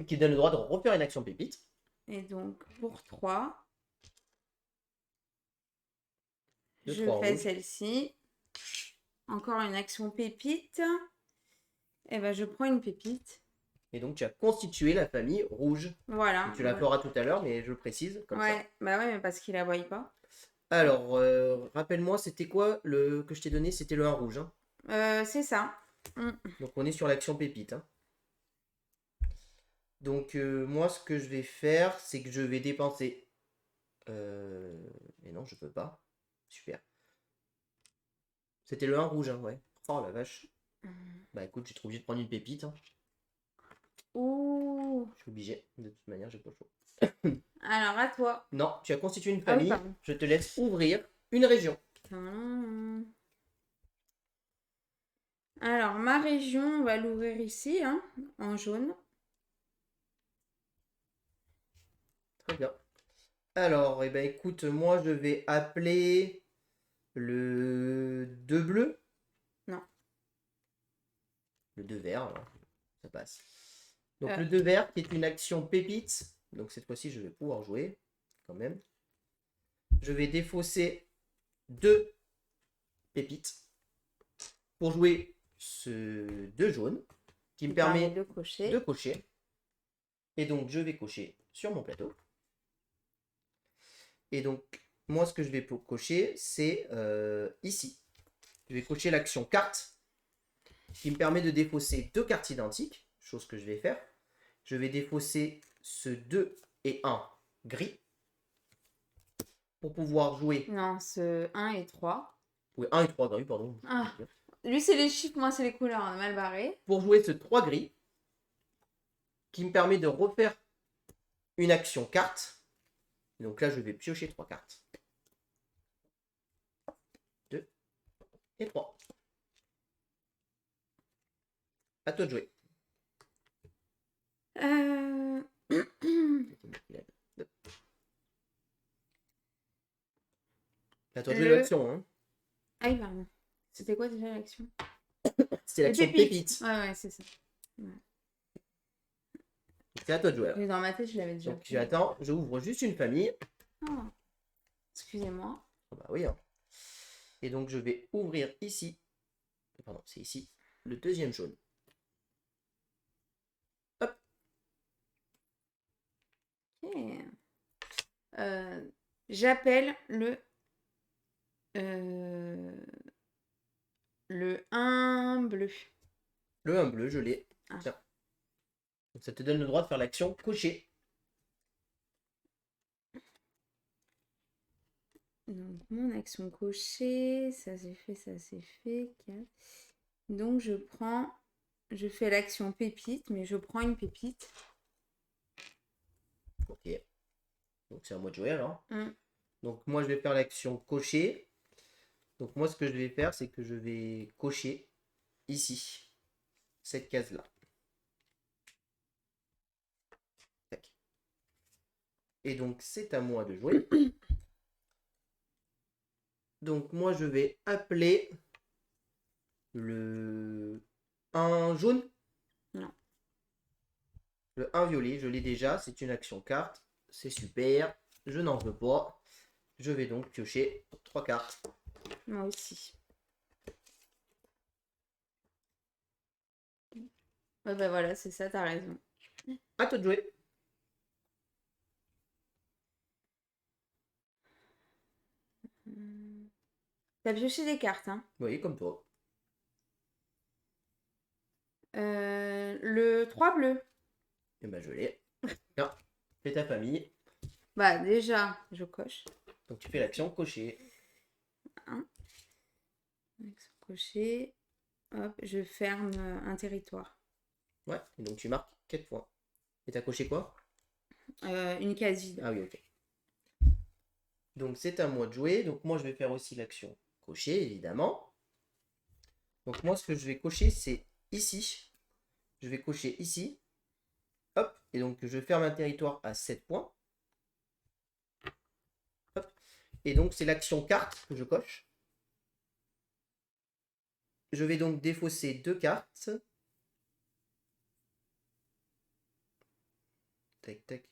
Qui donne le droit de refaire une action pépite. Et donc, pour 3, je fais celle-ci. Encore une action pépite. Et ben, je prends une pépite. Et donc, tu as constitué la famille rouge. Voilà. Donc, tu la feras tout à l'heure, mais je précise comme ça. Bah ouais, mais parce qu'il la voit pas. Alors, rappelle-moi, c'était quoi le que je t'ai donné? C'était le 1 rouge. Hein. C'est ça. Donc, on est sur l'action pépite. Hein. Donc, moi, ce que je vais faire, c'est que je vais dépenser... Mais non, je peux pas. Super. C'était le 1 rouge, hein, ouais. Oh la vache. Bah écoute, j'ai trop obligé de prendre une pépite, hein. Ouh. Je suis obligé. De toute manière, j'ai pas le choix. Alors, à toi. Non, tu as constitué une Ah oui, famille. pardon. Je te laisse ouvrir une région. Tadam. Alors, ma région, on va l'ouvrir ici, hein, en jaune. Très bien. Alors, eh ben écoute, moi je vais appeler le 2 bleu. Non. Le 2 vert, alors, ça passe. Donc Euh, le 2 vert qui est une action pépite. Donc cette fois-ci, je vais pouvoir jouer quand même. Je vais défausser 2 pépites pour jouer ce 2 jaune qui me permet de cocher. de cocher. Et donc je vais cocher sur mon plateau. Et donc moi ce que je vais cocher c'est ici. Je vais cocher l'action carte qui me permet de défausser 2 cartes identiques, chose que je vais faire. Je vais défausser ce 2 et 1 gris pour pouvoir jouer. Non, ce 1 et 3. Oui, 1 et 3 gris, pardon. Ah. Lui, c'est les chiffres, moi, c'est les couleurs. On a mal barré. Pour jouer ce 3 gris qui me permet de refaire une action carte. Donc là, je vais piocher 3 cartes. 2 et 3. À toi de jouer. À toi de jouer l'action. Hein. Ah oui, pardon. C'était quoi déjà l'action? C'est l'action pépite. Ouais, c'est ça. Ouais. C'est à toi de jouer. Mais dans ma tête, je l'avais déjà. Donc j'attends, je ouvre juste une famille. Oh. Excusez-moi. Oh, bah oui. Hein. Et donc je vais ouvrir ici. Pardon, c'est ici. Le deuxième jaune. Hop. Ok. J'appelle le 1 bleu. Le 1 bleu, je l'ai. Ah. Tiens. Donc ça te donne le droit de faire l'action cocher. Donc mon action cochée, ça c'est fait, ça c'est fait. 4. Donc je fais l'action pépite, mais je prends une pépite. Ok. Donc c'est à moi de jouer alors. Donc moi je vais faire l'action cocher. Donc moi ce que je vais faire c'est que je vais cocher ici. Cette case là. Tac. Et donc c'est à moi de jouer. Donc moi je vais appeler le 1 jaune. Non. Le 1 violet, je l'ai déjà, c'est une action carte. C'est super. Je n'en veux pas. Je vais donc piocher 3 cartes. Moi aussi. Ouais, bah voilà, c'est ça, t'as raison. À toi de jouer. T'as pioché des cartes, hein. Oui, comme toi. Le 3 bleu. Et ben je l'ai. Non, fais ta famille. Bah déjà, je coche. Donc tu fais l'action cocher. Action cocher. Hop, je ferme un territoire. Ouais, et donc tu marques 4 points. Et t'as coché quoi? Une case vide. Ah oui, ok. Donc c'est à moi de jouer. Donc moi je vais faire aussi l'action cocher, évidemment. Donc moi ce que je vais cocher c'est ici. Je vais cocher ici. Hop. Et donc je ferme un territoire à 7 points. Hop. Et donc c'est l'action carte que je coche. Je vais donc défausser 2 cartes. Tac, tac.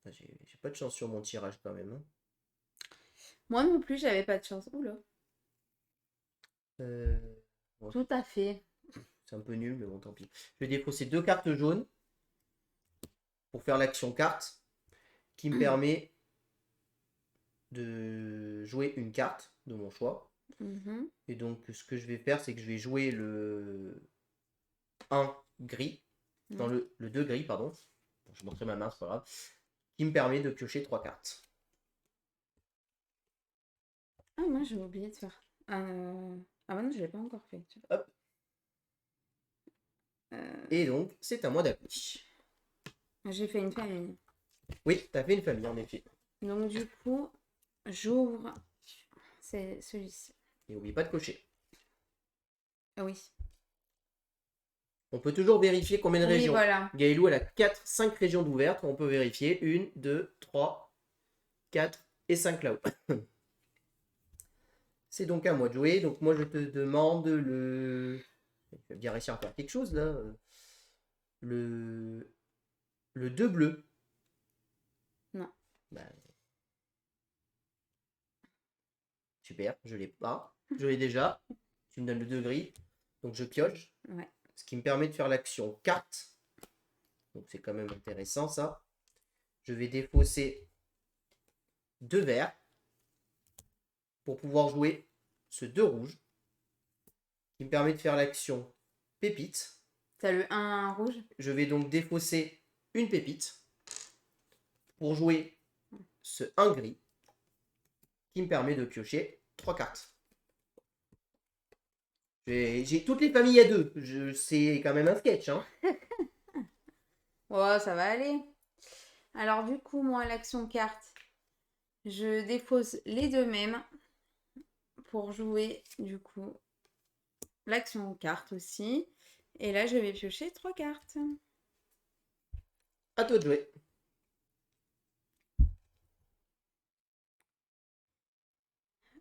J'ai pas de chance sur mon tirage quand même. Hein. Moi non plus, j'avais pas de chance. Oula. Bon, Tout à fait. c'est un peu nul, mais bon, tant pis. Je vais défausser 2 cartes jaunes pour faire l'action carte qui me permet de jouer une carte de mon choix. Et donc, ce que je vais faire, c'est que je vais jouer le 1 gris. dans le 2 gris, pardon. Bon, je montrerai ma main, c'est pas grave. Qui me permet de piocher 3 cartes. Ah, moi j'ai oublié de faire. Ah bah non, je l'ai pas encore fait. Tu vois. Hop. Euh, Et donc, c'est à moi d'appeler. J'ai fait une famille. Oui, t'as fait une famille, en effet. Donc du coup, j'ouvre. C'est celui-ci. Et n'oublie pas de cocher. Ah oui. On peut toujours vérifier combien de Oui, régions. voilà. Gaëlou, elle a 5 régions d'ouvertes. On peut vérifier 1, 2, 3, 4 et 5 là-haut. C'est donc à moi de jouer. Donc moi, je te demande le... Je vais bien réussir à faire quelque chose, là. Le 2 bleu. Non. Bah, super, je l'ai pas. Je l'ai déjà. Tu me donnes le 2 gris. Donc je pioche. Ouais. Ce qui me permet de faire l'action carte. Donc c'est quand même intéressant ça. Je vais défausser 2 verts pour pouvoir jouer ce 2 rouge qui me permet de faire l'action pépite. T'as le 1 rouge. Je vais donc défausser une pépite pour jouer ce 1 gris qui me permet de piocher 3 cartes. J'ai toutes les familles à 2. C'est quand même un sketch. Hein. Oh, ça va aller. Alors du coup, moi, l'action carte, je défausse les deux mêmes pour jouer du coup l'action carte aussi. Et là, je vais piocher 3 cartes. À toi de jouer.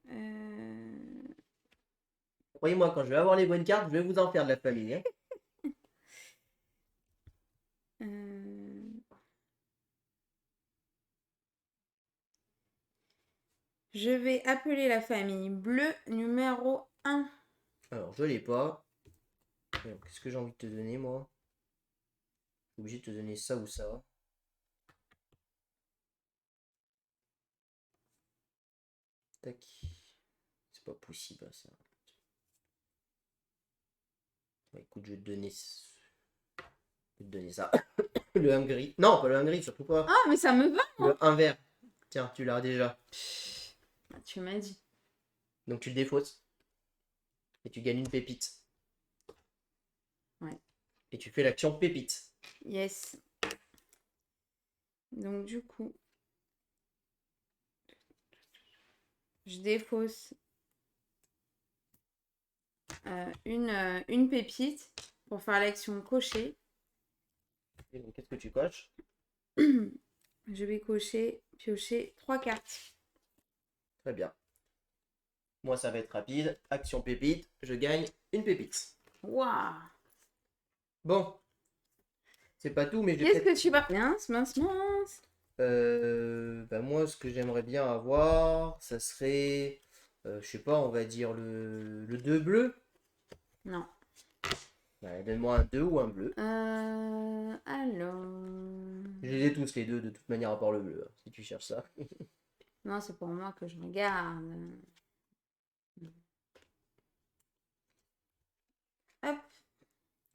Euh... Croyez-moi, quand je vais avoir les bonnes cartes, je vais vous en faire de la famille. Hein. Je vais appeler la famille bleue numéro 1. Alors, je l'ai pas. Qu'est-ce que j'ai envie de te donner, moi? Je suis obligé de te donner ça ou ça. Tac. C'est pas possible, ça. Bah, écoute, je vais te donner... Je vais te donner ça. Le 1 gris. Non, pas le 1 gris, surtout pas. Ah, mais ça me va. Le 1 vert. Tiens, tu l'as déjà. Tu m'as dit. Donc tu le défausses. Et tu gagnes une pépite. Ouais. Et tu fais l'action pépite. Yes. Donc du coup, je défausse une pépite pour faire l'action cocher. Et donc qu'est-ce que tu coches? Je vais piocher 3 cartes. Très bien. Moi, ça va être rapide. Action pépite. Je gagne une pépite. Waouh. Bon. C'est pas tout, mais j'ai Qu'est-ce que tu vas... Mince. bah moi, ce que j'aimerais bien avoir, ça serait, je sais pas, on va dire le 2 bleu. Non. Bah, donne-moi un 2 ou un bleu. Alors... Je les ai tous les deux, de toute manière, à part le bleu, hein, si tu cherches ça. Non, c'est pour moi que je regarde. Hop.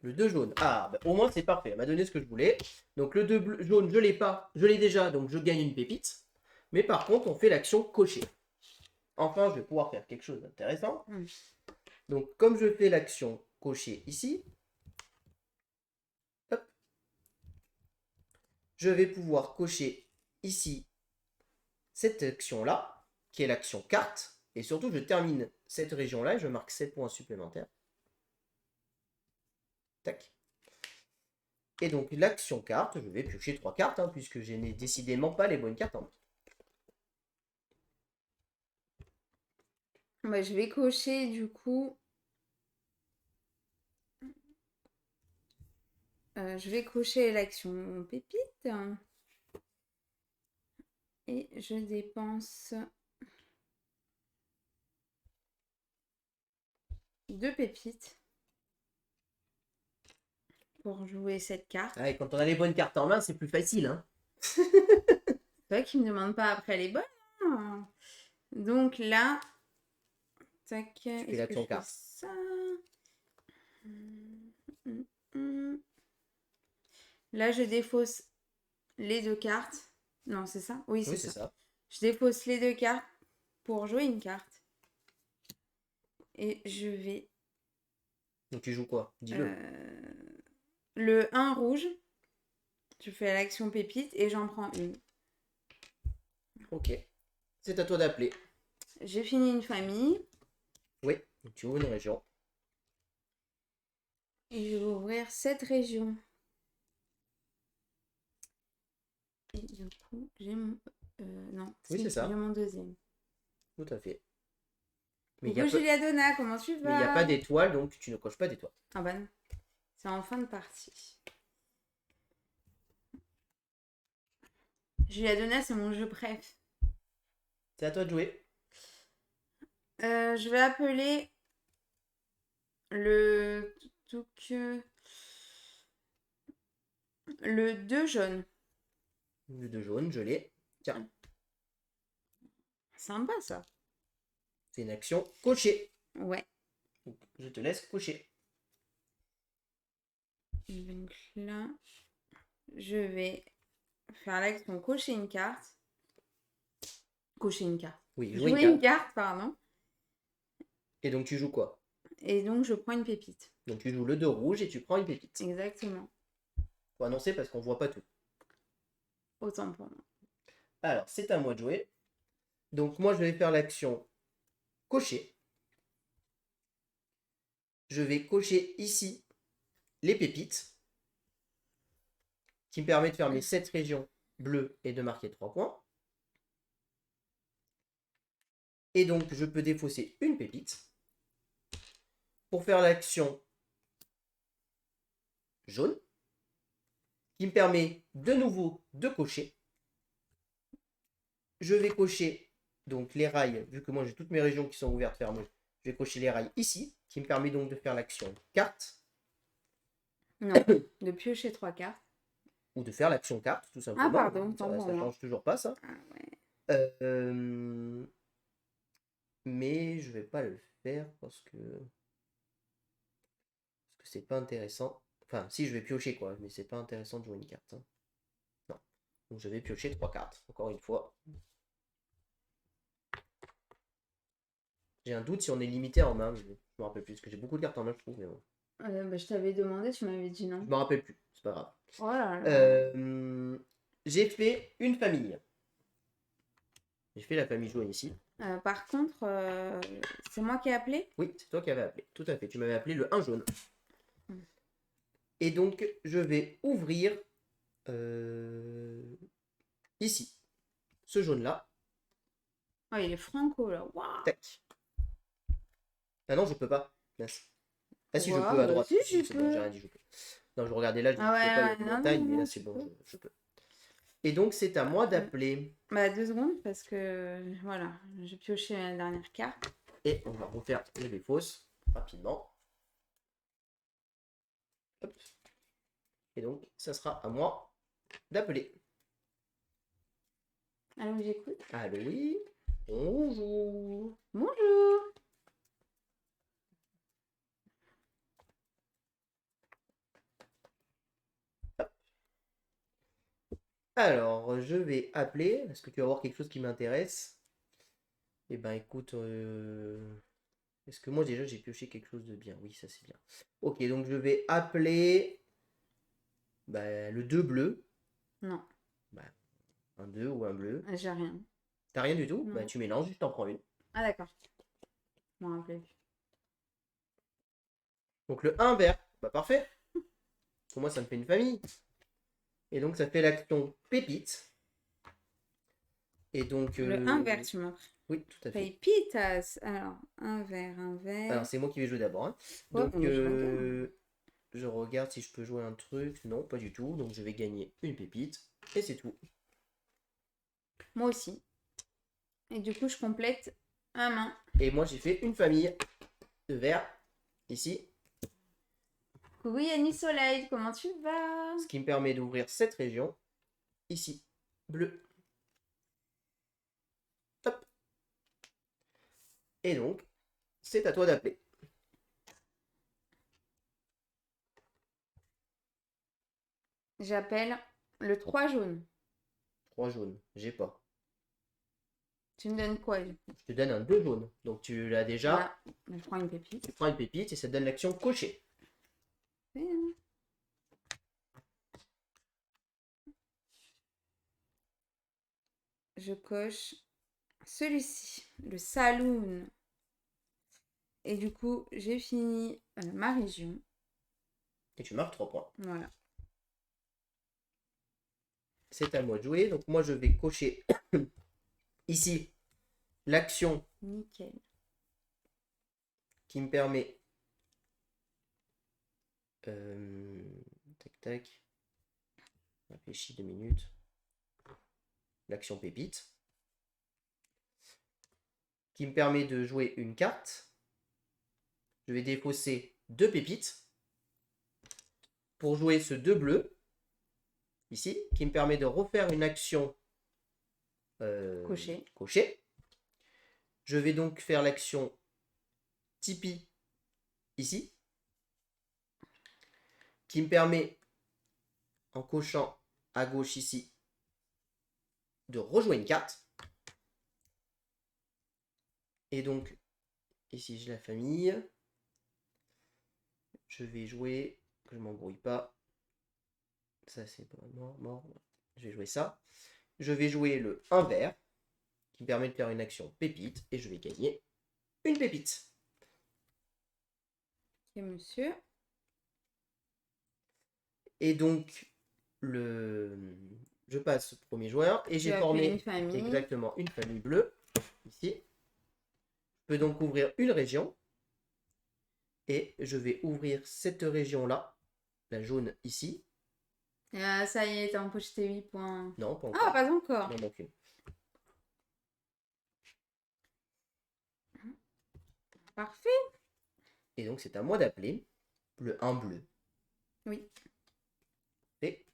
Le 2 jaune. Ah, bah, au moins, c'est parfait. Elle m'a donné ce que je voulais. Donc, le 2 jaune, je l'ai pas. Je l'ai déjà, donc je gagne une pépite. Mais par contre, on fait l'action cocher. Enfin, je vais pouvoir faire quelque chose d'intéressant. Donc, comme je fais l'action cocher ici, hop, je vais pouvoir cocher ici cette action-là, qui est l'action carte. Et surtout, je termine cette région-là et je marque 7 points supplémentaires. Tac. Et donc, l'action carte, je vais piocher 3 cartes, hein, puisque je n'ai décidément pas les bonnes cartes en main. Bah, je vais cocher du coup... je vais cocher l'action pépite. Et je dépense 2 pépites pour jouer cette carte. Ah, et quand on a les bonnes cartes en main, c'est plus facile. Hein. C'est vrai qu'ils ne me demandent pas après les bonnes. Hein. Donc là, tac, Tu fais l'action carte. ça Là, je défausse les 2 cartes. Non, c'est ça? Oui, c'est Oui, c'est ça. ça. Je défausse les 2 cartes pour jouer une carte. Et je vais... Donc tu joues quoi? Dis-le. Le 1 rouge, je fais l'action pépite et j'en prends une. Ok. C'est à toi d'appeler. J'ai fini une famille Oui. Donc tu ouvres une région. et je vais ouvrir cette région. Et du coup, j'ai mon... non, Oui, c'est si, j'ai ça. mon deuxième. Tout à fait. Mais il n'y a, Coucou peu... Julia Donna, comment tu Mais il y a pas vas? d'étoile, donc tu ne coches pas d'étoile. Ah bah non, c'est en fin de partie. Julia Donna, c'est mon jeu préf. C'est à toi de jouer. Je vais appeler le... Le 2 jaune. Le de jaune, je l'ai. Tiens, Sympa ça. c'est une action cochée. Ouais. Donc, je te laisse cocher. Donc là, je vais faire l'action cocher une carte. Cocher une carte. Oui, jouer une Jouer une carte. carte, pardon. Et donc tu joues quoi? Et donc, je prends une pépite. Donc tu joues le 2 rouge et tu prends une pépite. Exactement. Faut annoncer parce qu'on voit pas tout. Autant pour moi. Alors, c'est à moi de jouer. Donc moi, je vais faire l'action cocher. Je vais cocher ici les pépites, qui me permet de faire mes 7 régions bleues et de marquer 3 points. Et donc, je peux défausser une pépite pour faire l'action jaune, qui me permet de nouveau de cocher. Je vais cocher donc les rails, vu que moi j'ai toutes mes régions qui sont ouvertes fermées, je vais cocher les rails ici, qui me permet donc de faire l'action carte, Non, de piocher 3 cartes. ou de faire l'action carte, tout simplement. Ah, pardon, Ça, tant pour ça moi. change toujours pas, ça. Ah ouais. Mais je vais pas le faire parce que c'est pas intéressant. Enfin, si, je vais piocher quoi, mais c'est pas intéressant de jouer une carte, hein. Non. Donc je vais piocher 3 cartes, encore une fois. J'ai un doute si on est limité en main, mais je me rappelle plus, parce que j'ai beaucoup de cartes en main, je trouve, mais bon. Bah, je t'avais demandé, tu m'avais dit non. Je me rappelle plus, c'est pas grave. Oh là là. J'ai fait une famille. J'ai fait la famille jaune ici. Par contre, c'est moi qui ai appelé? Oui, c'est toi qui avais appelé, tout à fait. Tu m'avais appelé le 1 jaune. Mm. Et donc, je vais ouvrir ici, ce jaune-là. Oh, il est franco là. Waouh. Tac. Ah non, je peux pas. Mince. Ah si, je Waouh, peux à bah droite. si, Si, tu c'est bon, j'ai peux. rien dit, je peux. Non, je regardais là, je dis, Ah je peux pas, il y a ouais, une non, montagne, mais non, là, tu c'est bon, peux. je peux. Et donc, c'est à moi d'appeler. Bah 2 secondes parce que voilà, j'ai pioché la dernière carte. Et on va refaire les fausses rapidement. Hop. Et donc, ça sera à moi d'appeler. Allô, j'écoute. Allô, oui. Bonjour. Bonjour. Alors, je vais appeler. Est-ce que tu vas voir quelque chose qui m'intéresse? Eh ben, écoute, est-ce que moi déjà j'ai pioché quelque chose de bien? Oui, ça c'est bien. Ok, donc je vais appeler le 2 bleu. Non, Bah, un 2 ou un bleu. j'ai rien. T'as rien du tout? Non. Bah, tu mélanges, je t'en prends une. Ah d'accord. Je m'en rappelais plus. Donc le 1 vert. Bah, parfait. Pour moi, ça me fait une famille. Et donc, ça fait l'action pépite. Et donc. Le 1 vert, tu m'as pris. Oui, tout à fait. Pépitas. Alors, un vert, un vert. Alors, c'est moi qui vais jouer d'abord, hein. Ouais, Donc, mais je regarde. je regarde si je peux jouer un truc. Non, pas du tout. Donc, je vais gagner une pépite. Et c'est tout. Moi aussi. Et du coup, je complète un main. Et moi, j'ai fait une famille de vert. Ici. Coucou Yannis Soleil, comment tu vas? Ce qui me permet d'ouvrir cette région. Ici. Bleu. Hop. Et donc, c'est à toi d'appeler. J'appelle le 3 jaune. 3 jaunes. J'ai pas. Tu me donnes quoi? Je te donne un 2 jaune. Donc tu l'as déjà. Voilà. Je prends une pépite. Tu prends une pépite et ça te donne l'action cocher. Je coche celui-ci, le saloon. Et du coup, j'ai fini ma région. Et tu marques 3 points. Voilà. C'est à moi de jouer. Donc moi je vais cocher ici l'action Nickel. qui me permet... tac tac. Réfléchis 2 minutes. L'action pépite. Qui me permet de jouer une carte. Je vais défausser 2 pépites. Pour jouer ce 2 bleus. Ici. Qui me permet de refaire une action cocher. Je vais donc faire l'action Tipeee ici. Qui me permet, en cochant à gauche ici, de rejouer une carte. Et donc, ici j'ai la famille. Je vais jouer, que je m'embrouille pas. Ça c'est mort. Je vais jouer ça. Je vais jouer le 1 vert, qui me permet de faire une action pépite. Et je vais gagner une pépite. Ok, monsieur. Et donc, je passe au premier joueur. Et j'ai formé une famille. Exactement une famille bleue. Ici. Je peux donc ouvrir une région. Et je vais ouvrir cette région-là. La jaune ici. Ça y est, t'as empoché tes 8 points. Non, pas encore. Ah, pas encore. Il en manque une. Parfait. Et donc, c'est à moi d'appeler le 1 bleu. Oui. Et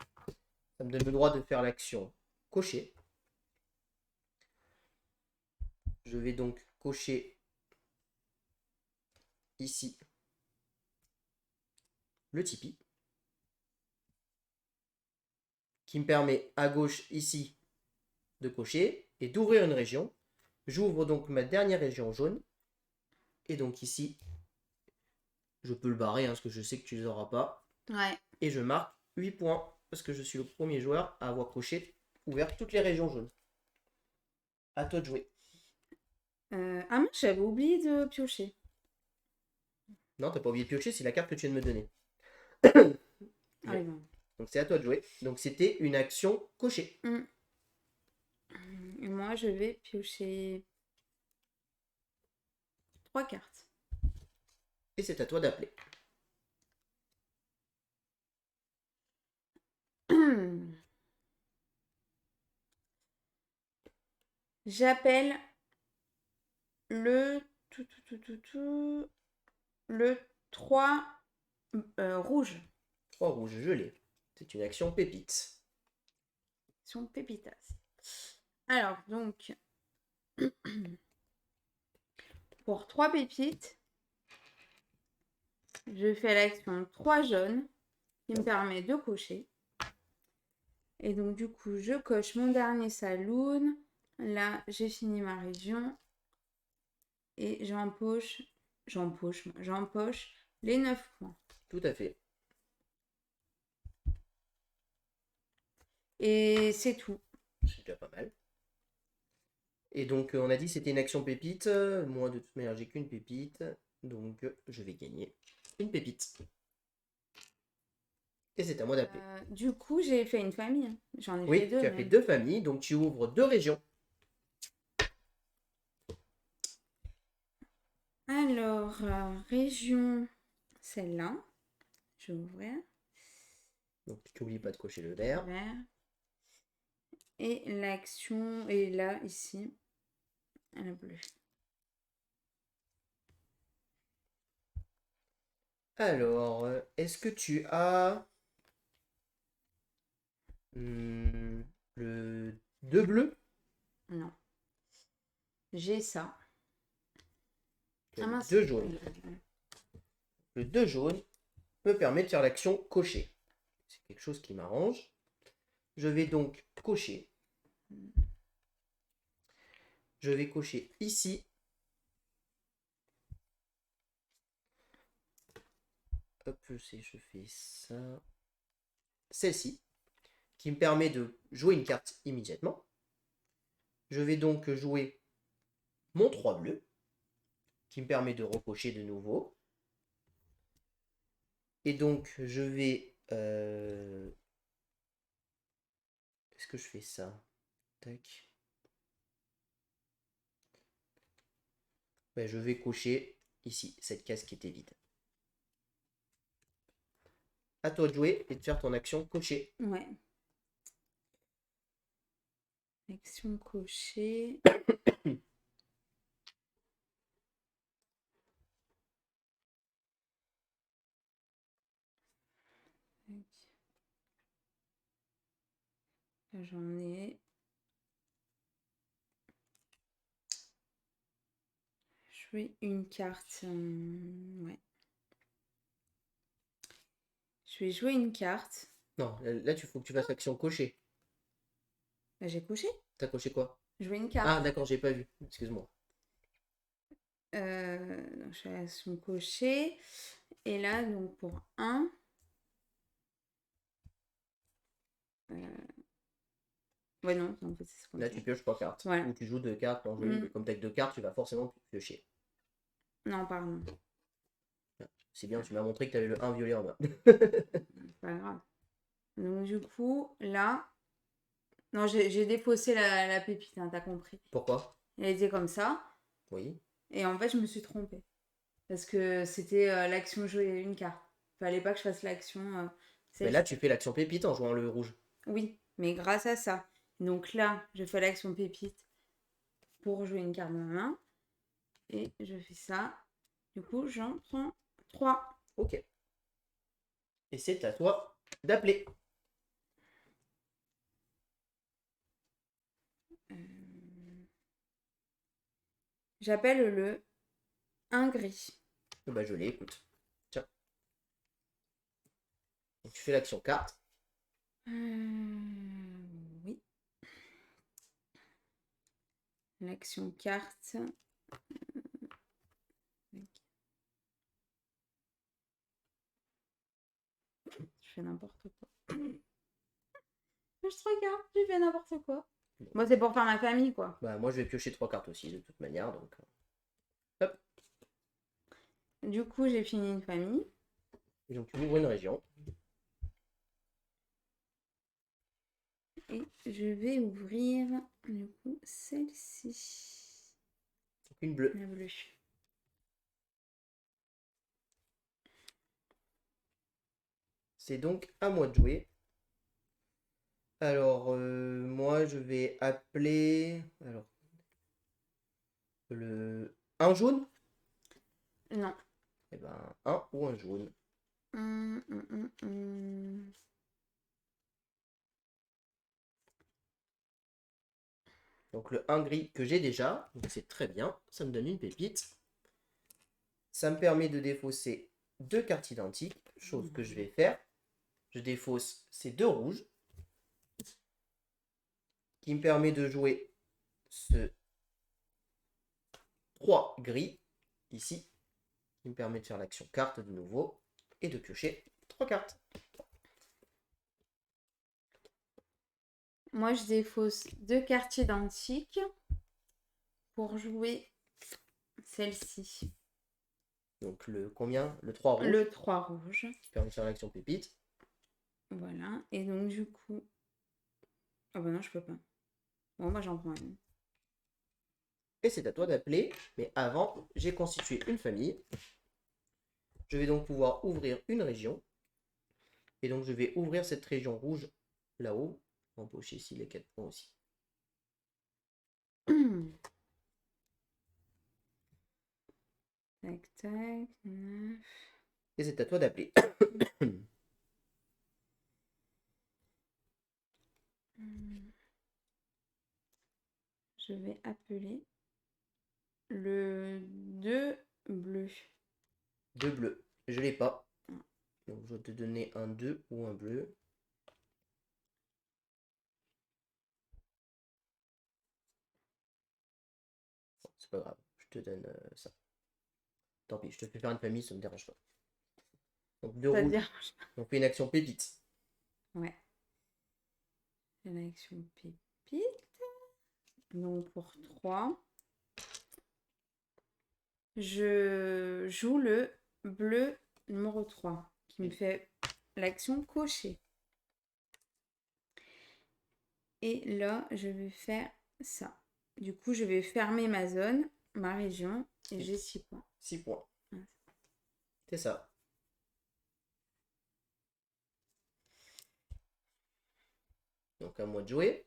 ça me donne le droit de faire l'action cocher. Je vais donc cocher ici le Tipeee. Qui me permet à gauche ici de cocher et d'ouvrir une région. J'ouvre donc ma dernière région jaune. Et donc ici, je peux le barrer parce que je sais que tu les auras pas. Ouais. Et je marque 8 points parce que je suis le premier joueur à avoir coché, ouvert toutes les régions jaunes. À toi de jouer. Ah moi j'avais oublié de piocher. Non, t'as pas oublié de piocher, c'est la carte que tu viens de me donner. Ah oui, bon. Donc c'est à toi de jouer. Donc c'était une action cochée. Et moi je vais piocher 3 cartes. Et c'est à toi d'appeler. J'appelle le le 3 rouge. 3 rouges gelés. C'est une action pépite. Son pépitas. Alors donc pour 3 pépites, je fais l'action 3 jaunes qui me permet de cocher. Et donc du coup je coche mon dernier saloon. Là j'ai fini ma région. Et j'empoche les 9 points. Tout à fait. Et c'est tout. C'est déjà pas mal. Et donc on a dit c'était une action pépite. Moi de toute manière j'ai qu'une pépite. Donc je vais gagner une pépite. Et c'est à moi d'appeler. Du coup j'ai fait une famille. J'en ai fait Oui, deux. tu as fait 2 familles. Donc tu ouvres 2 régions. Alors, région, celle-là. Je vais ouvrir. Donc tu n'oublies pas de cocher le vert. Et l'action est là, ici, elle est bleue. Alors, est-ce que tu as le 2 bleu? Non. J'ai ça. Le 2 jaune. Le 2 jaune me permet de faire l'action cocher. c'est quelque chose qui m'arrange. Je vais donc cocher. Je vais cocher ici. Hop, je fais ça. Celle-ci, qui me permet de jouer une carte immédiatement. Je vais donc jouer mon 3 bleu, qui me permet de recocher de nouveau. Et donc, je vais... Est-ce que je fais ça? Tac. Ben, je vais cocher ici, cette case qui était vide. À toi de jouer et de faire ton action cocher. Ouais. Action cocher. Là, j'en ai. Jouer une carte. Ouais. Je vais jouer une carte. Non, là, il faut que tu fasses l'action cocher. Bah, j'ai coché. T'as coché quoi? Jouer une carte. Ah, d'accord, j'ai pas vu. Excuse-moi. Donc, je fais l'action cocher. Et là, donc pour 1. Ouais, non, en fait, c'est ce qu'on Là, dit. tu pioches 3 cartes. Voilà. Ou tu joues 2 cartes en jeu. Comme t'as que 2 cartes, tu vas forcément piocher. Non, pardon. C'est bien, tu m'as montré que tu avais le 1 violet en main. C'est pas grave. Donc, du coup, là. Non, j'ai défaussé la pépite, hein, t'as compris. Pourquoi? Elle était comme ça. Oui. Et en fait, je me suis trompée. Parce que c'était l'action jouer une carte. Fallait pas que je fasse l'action. Mais là, tu fais l'action pépite en jouant le rouge. Oui, mais grâce à ça. Donc là, je fais l'action pépite pour jouer une carte dans ma main. Et je fais ça. Du coup, j'en prends 3. Ok. Et c'est à toi d'appeler. J'appelle le 1 gris. Bah, je l'ai, écoute. Tiens. Donc, tu fais l'action carte. Oui. L'action carte. Je fais n'importe quoi. Je te regarde, je fais n'importe quoi. Moi, c'est pour faire ma famille, quoi. Bah, moi, je vais piocher 3 cartes aussi, de toute manière. Donc, hop. Du coup, j'ai fini une famille. Et donc, tu ouvres une région. Et je vais ouvrir, du coup, celle-ci. Donc, une bleue. La bleue. C'est donc à moi de jouer. Alors, moi, je vais appeler... Alors, un jaune? Non. Eh ben, un ou un jaune. Donc le 1 gris que j'ai déjà, donc c'est très bien, ça me donne une pépite. Ça me permet de défausser 2 cartes identiques, chose que je vais faire. Je défausse ces 2 rouges, qui me permet de jouer ce 3 gris, ici, qui me permet de faire l'action carte de nouveau, et de piocher 3 cartes. Moi, je défausse 2 cartes identiques pour jouer celle-ci. Donc le combien? Le 3 rouge. Le 3 rouge. Qui permet de faire l'action pépite. Voilà. Et donc, du coup... Ah bah non, je peux pas. Bon, moi, j'en prends une. Et c'est à toi d'appeler, mais avant, j'ai constitué une famille. Je vais donc pouvoir ouvrir une région. Et donc, je vais ouvrir cette région rouge là-haut. Empocher ici les 4 points aussi. Tac, tac. 9. Et c'est à toi d'appeler. Je vais appeler le 2 bleu. 2 bleus. Je l'ai pas. Donc, je vais te donner un 2 ou un bleu. c'est pas grave. Je te donne ça. Tant pis, je te fais faire une famille, ça me dérange pas. Donc deux Ça te rouges. dérange On fait une action pépite. pas. Ouais. L'action pépite. Donc pour 3. Je joue le bleu numéro 3 qui me fait l'action cocher. Et là, je vais faire ça. Du coup, je vais fermer ma zone, ma région, et j'ai 6 points. 6 points. Ouais. C'est ça. Donc à moi de jouer.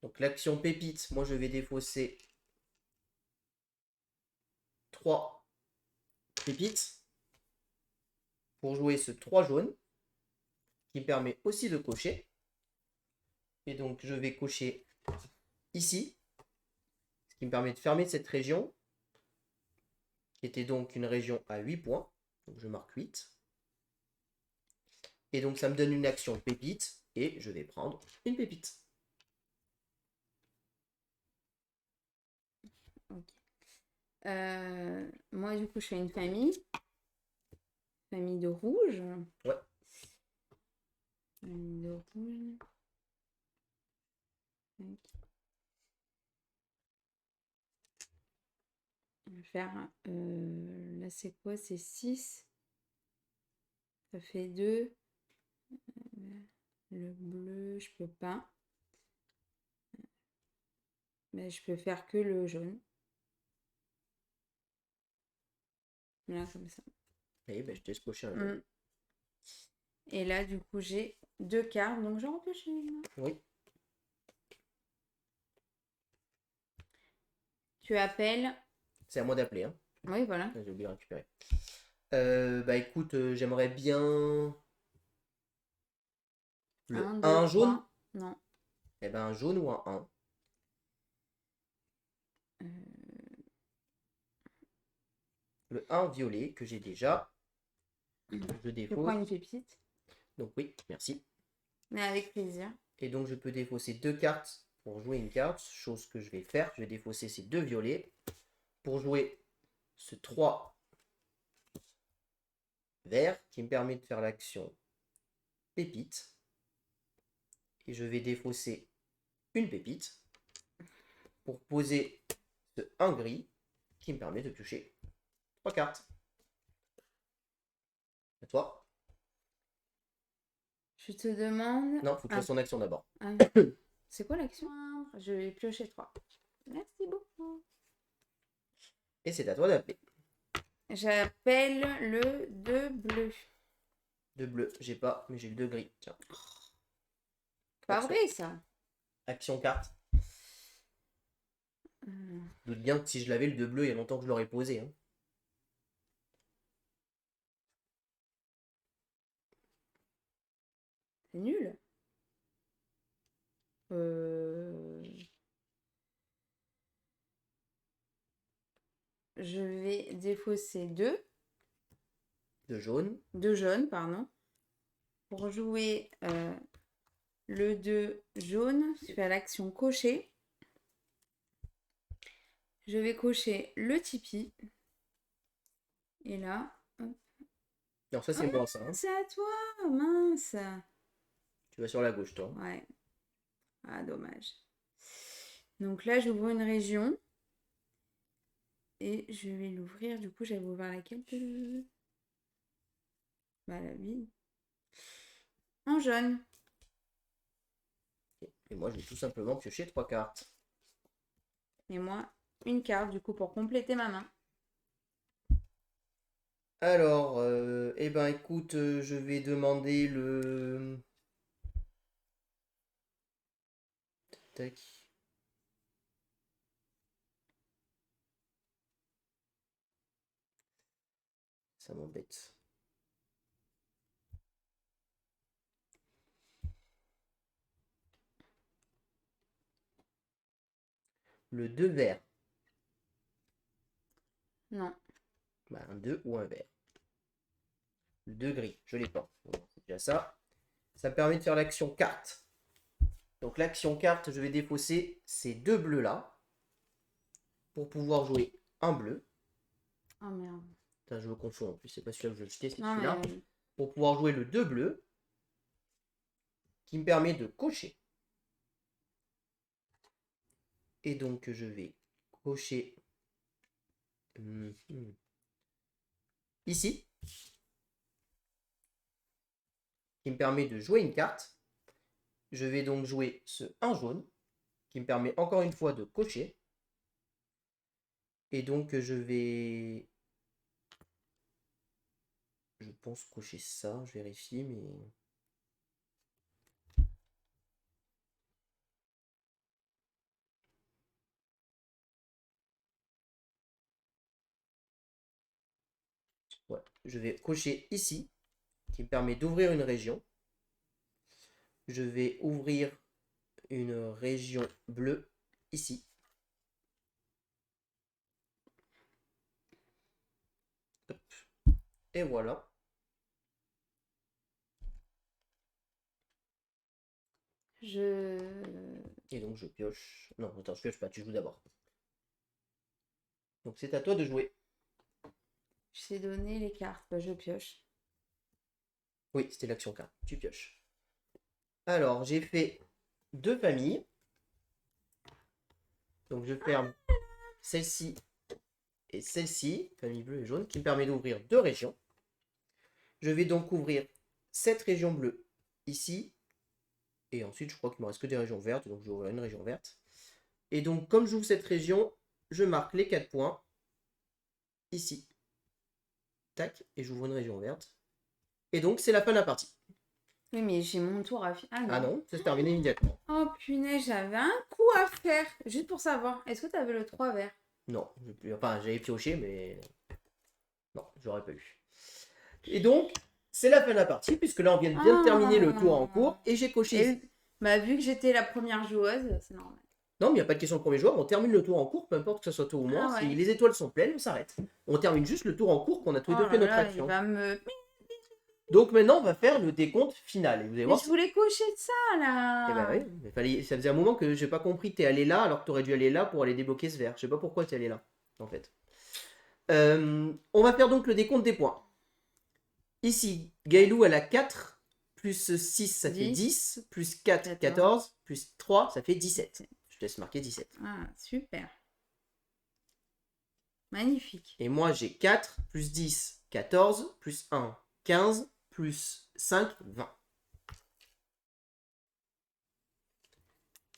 Donc l'action pépite, moi je vais défausser 3 pépites pour jouer ce 3 jaune qui me permet aussi de cocher. Et donc je vais cocher ici, ce qui me permet de fermer cette région, qui était donc une région à 8 points. Donc je marque 8. Et donc ça me donne une action pépite, et je vais prendre une pépite. Ok. Moi, du coup, je fais une famille. Famille de rouge. Ouais. Famille de rouge. Ok. On va faire. Là, c'est quoi? C'est 6. Ça fait 2. Le bleu, je peux pas. Mais je peux faire que le jaune. Là, comme ça. Et ben, je te laisse cocher un jaune. Et là, du coup, j'ai 2 cartes. Donc, j'en repioche une. Oui. Tu appelles. C'est à moi d'appeler. Hein. Oui, voilà. J'ai oublié de récupérer. Bah écoute, j'aimerais bien le 1, 2, 1 jaune. 3. Non. Eh ben un jaune ou un 1. Le 1 violet que j'ai déjà. Je Je prends défausse. une pépite. Donc oui, merci. Mais avec plaisir. Et donc je peux défausser 2 cartes pour jouer une carte, chose que je vais faire. Je vais défausser ces 2 violets pour jouer ce 3 vert qui me permet de faire l'action pépite. Et je vais défausser une pépite pour poser ce 1 gris qui me permet de piocher 3 cartes. À toi. Je te demande. Non, faut que tu fasses ton action d'abord. Ah, c'est quoi l'action? Je vais piocher 3. Merci beaucoup. Et c'est à toi d'appeler. J'appelle le 2 bleu. De bleu, j'ai pas, mais j'ai le 2 gris. Tiens. Pas Action. vrai ça. Action carte. Je doute bien que si je l'avais le 2 bleu, il y a longtemps que je l'aurais posé. Hein. C'est nul. Je vais défausser 2. De jaune. 2 jaunes, pardon. Pour jouer le 2 jaune, je fais l'action cocher. Je vais cocher le Tipeee. Et là, hop. Non, ça c'est moi ça. Hein. C'est à toi, mince. Tu vas sur la gauche, toi. Ouais. Ah, dommage. Donc là, j'ouvre une région. Et je vais l'ouvrir. Du coup, j'avais ouvert laquelle? Bah, la vie. En jaune. Et moi, je vais tout simplement piocher 3 cartes. Et moi, une carte, du coup, pour compléter ma main. Alors, eh ben écoute, je vais demander le... Tac. Ça m'embête. Le 2 vert. Non. Bah, un 2 ou un vert. Le 2 gris, je l'ai pas. Bon, c'est déjà ça. Ça me permet de faire l'action carte. Donc l'action carte, je vais défausser ces 2 bleus là pour pouvoir jouer un bleu. Oh merde. Putain, je me confonds en plus, c'est pas celui-là que je veux jeter, c'est Non, celui-là. mais... Pour pouvoir jouer le 2 bleu, qui me permet de cocher. Et donc, je vais cocher ici, qui me permet de jouer une carte. Je vais donc jouer ce 1 jaune, qui me permet encore une fois de cocher. Et donc, je pense cocher ça, je vérifie, mais... Ouais, je vais cocher ici, qui me permet d'ouvrir une région. Je vais ouvrir une région bleue ici. Hop. Et voilà. Et donc je pioche. Non, attends, je pioche pas, tu joues d'abord. Donc c'est à toi de jouer. Je t'ai donné les cartes. Bah, je pioche. Oui, c'était l'action carte. Tu pioches. Alors, j'ai fait 2 familles. Donc je ferme celle-ci et celle-ci, famille bleue et jaune, qui me permet d'ouvrir 2 régions. Je vais donc ouvrir cette région bleue ici. Et ensuite, je crois qu'il me reste que des régions vertes. Donc je vais ouvrir une région verte. Et donc, comme j'ouvre cette région, je marque les 4 points ici. Tac, et j'ouvre une région verte. Et donc, c'est la fin de la partie. Oui, mais j'ai mon tour à faire. Ah non, ça se termine immédiatement. Oh punaise, j'avais un coup à faire. Juste pour savoir, est-ce que tu avais le 3 vert? Non, enfin, j'avais pioché, mais non, j'aurais pas eu. Et donc, c'est la fin de la partie, puisque là, on vient de terminer le tour en cours, et j'ai coché ici. Bah, vu que j'étais la première joueuse, c'est normal. Non, mais il n'y a pas de question de premier joueur, on termine le tour en cours, peu importe que ce soit toi ou moi. Ah ouais. Si les étoiles sont pleines, on s'arrête. On termine juste le tour en cours qu'on a tous les deux fait notre action. Il va me... Donc maintenant, on va faire le décompte final. Et vous allez Mais voir. je voulais cocher de ça, là. Eh ben oui, mais ça faisait un moment que j'ai pas compris que t'es allé là alors que t'aurais dû aller là pour aller débloquer ce verre. Je sais pas pourquoi t'es allé là, en fait. On va faire donc le décompte des points. Ici, Gaëlou, elle a 4, plus 6, ça fait 10, plus 4, 14, plus 3, ça fait 17. Je te laisse marquer 17. Ah, super. Magnifique. Et moi, j'ai 4, plus 10, 14, plus 1, 15, plus 5, 20.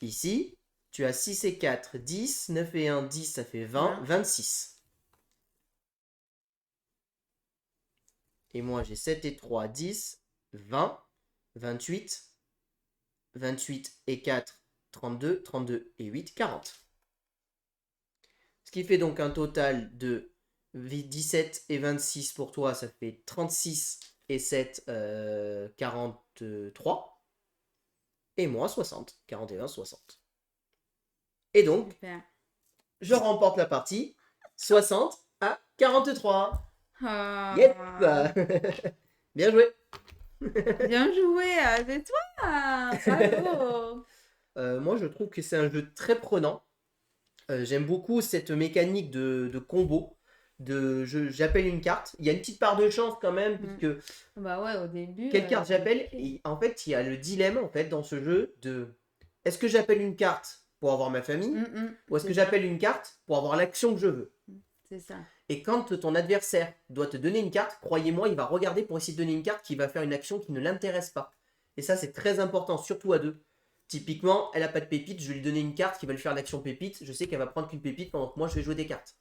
Ici, tu as 6 et 4, 10, 9 et 1, 10, ça fait 20, 26. Et moi, j'ai 7 et 3, 10, 20, 28, 28 et 4, 32, 32 et 8, 40. Ce qui fait donc un total de 17 et 26 pour toi, ça fait 36 et 7, 43. Et moi, 60. 41, 60. Et donc, super. Je remporte la partie 60 à 43. Oh. Yes. Bien joué. Bien joué, c'est toi. Bravo. Moi, je trouve que c'est un jeu très prenant. J'aime beaucoup cette mécanique de combo. J'appelle une carte. Il y a une petite part de chance quand même, puisque bah ouais, au début. quelle carte j'appelle. En fait, il y a le dilemme en fait dans ce jeu de est-ce que j'appelle une carte pour avoir ma famille ou est-ce que j'appelle une carte pour avoir l'action que je veux. C'est ça. Et quand ton adversaire doit te donner une carte, croyez-moi, il va regarder pour essayer de donner une carte qui va faire une action qui ne l'intéresse pas. Et ça, c'est très important, surtout à deux. Typiquement, elle n'a pas de pépite, je vais lui donner une carte qui va lui faire l'action pépite. Je sais qu'elle va prendre qu'une pépite pendant que moi, je vais jouer des cartes.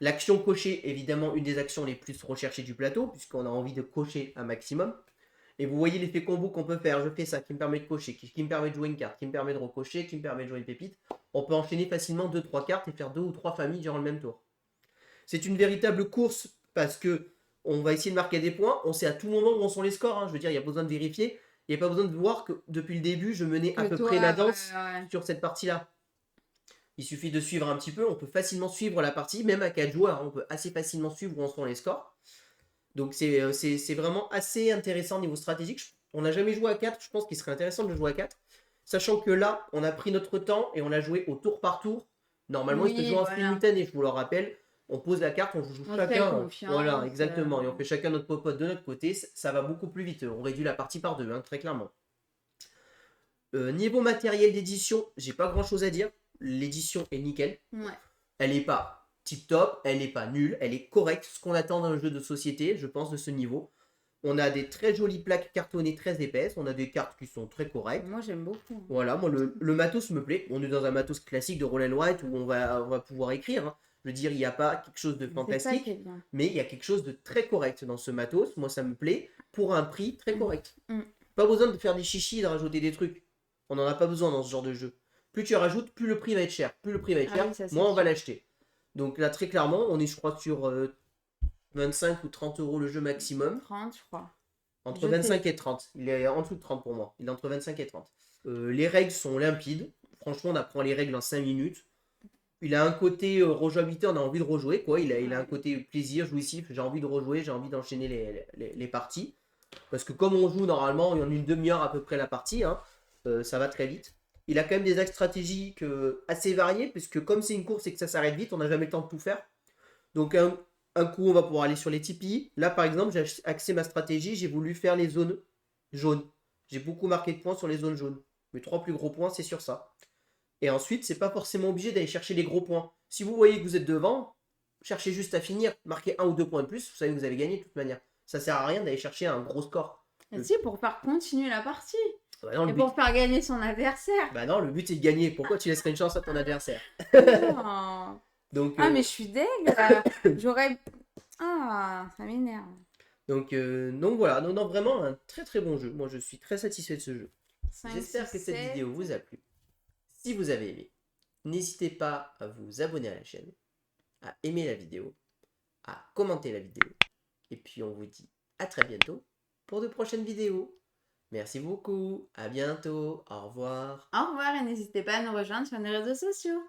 L'action cocher, évidemment, une des actions les plus recherchées du plateau, puisqu'on a envie de cocher un maximum. Et vous voyez l'effet combo qu'on peut faire. Je fais ça, qui me permet de cocher, qui me permet de jouer une carte, qui me permet de recocher, qui me permet de jouer une pépite. On peut enchaîner facilement 2-3 cartes et faire 2 ou 3 familles durant le même tour. C'est une véritable course parce que on va essayer de marquer des points. On sait à tout moment où en sont les scores. Hein. Je veux dire, il n'y a pas besoin de vérifier. Il n'y a pas besoin de voir que depuis le début, je menais à peu près la danse sur cette partie-là. Il suffit de suivre un petit peu. On peut facilement suivre la partie, même à 4 joueurs. On peut assez facilement suivre où en sont les scores. Donc c'est vraiment assez intéressant au niveau stratégique. On n'a jamais joué à 4. Je pense qu'il serait intéressant de jouer à 4. Sachant que là, on a pris notre temps et on a joué au tour par tour. Normalement, il se Oui, joue en voilà. simultané, je vous le rappelle. On pose la carte, on joue On se fait chacun. confiance. Voilà, exactement. Et on fait chacun notre popote de notre côté. Ça va beaucoup plus vite. On réduit la partie par deux, hein, très clairement. Niveau matériel d'édition, j'ai pas grand chose à dire. L'édition est nickel. Ouais. Elle est pas tip top, elle n'est pas nulle, elle est correcte. Ce qu'on attend d'un jeu de société, je pense, de ce niveau. On a des très jolies plaques cartonnées très épaisses. On a des cartes qui sont très correctes. Moi, j'aime beaucoup. Voilà, moi le matos me plaît. On est dans un matos classique de Roll and Write où on va pouvoir écrire, hein. Je veux dire, il n'y a pas quelque chose de C'est ça qui fantastique, est bien. mais il y a quelque chose de très correct dans ce matos. Moi, ça me plaît pour un prix très correct. Mm. Pas besoin de faire des chichis, de rajouter des trucs. On n'en a pas besoin dans ce genre de jeu. Plus tu rajoutes, plus le prix va être cher. Plus le prix va être Ah cher, oui, ça, c'est moins on va sûr. l'acheter. Donc là, très clairement, on est, je crois, sur 25 ou 30 euros le jeu maximum. 30, je crois. Entre Je 25 sais. et 30. Il est en dessous de 30 pour moi. Il est entre 25 et 30. Les règles sont limpides. Franchement, on apprend les règles en 5 minutes. Il a un côté rejouabilité, on a envie de rejouer, quoi. Il a un côté plaisir, jouissif. J'ai envie de rejouer, j'ai envie d'enchaîner les parties. Parce que comme on joue normalement en une demi-heure à peu près la partie, hein, ça va très vite. Il a quand même des axes stratégiques assez variés, puisque comme c'est une course et que ça s'arrête vite, on n'a jamais le temps de tout faire. Donc un coup, on va pouvoir aller sur les tipis. Là, par exemple, j'ai axé ma stratégie, j'ai voulu faire les zones jaunes. J'ai beaucoup marqué de points sur les zones jaunes. Mes 3 plus gros points, c'est sur ça. Et ensuite, c'est pas forcément obligé d'aller chercher les gros points. Si vous voyez que vous êtes devant, cherchez juste à finir. Marquez 1 ou 2 points de plus, vous savez que vous avez gagné de toute manière. Ça sert à rien d'aller chercher un gros score. Et si, pour faire continuer la partie. Bah non, Et pour faire gagner son adversaire. Bah non, le but c'est de gagner. Pourquoi tu laisserais une chance à ton adversaire? Non. Donc, Ah, mais je suis deg. J'aurais. Ah, ça m'énerve. donc voilà, non, non, vraiment un très très bon jeu. Moi je suis très satisfait de ce jeu. 5, J'espère que 6, cette 7. vidéo vous a plu. Si vous avez aimé, n'hésitez pas à vous abonner à la chaîne, à aimer la vidéo, à commenter la vidéo. Et puis on vous dit à très bientôt pour de prochaines vidéos. Merci beaucoup, à bientôt, au revoir. Au revoir et n'hésitez pas à nous rejoindre sur nos réseaux sociaux.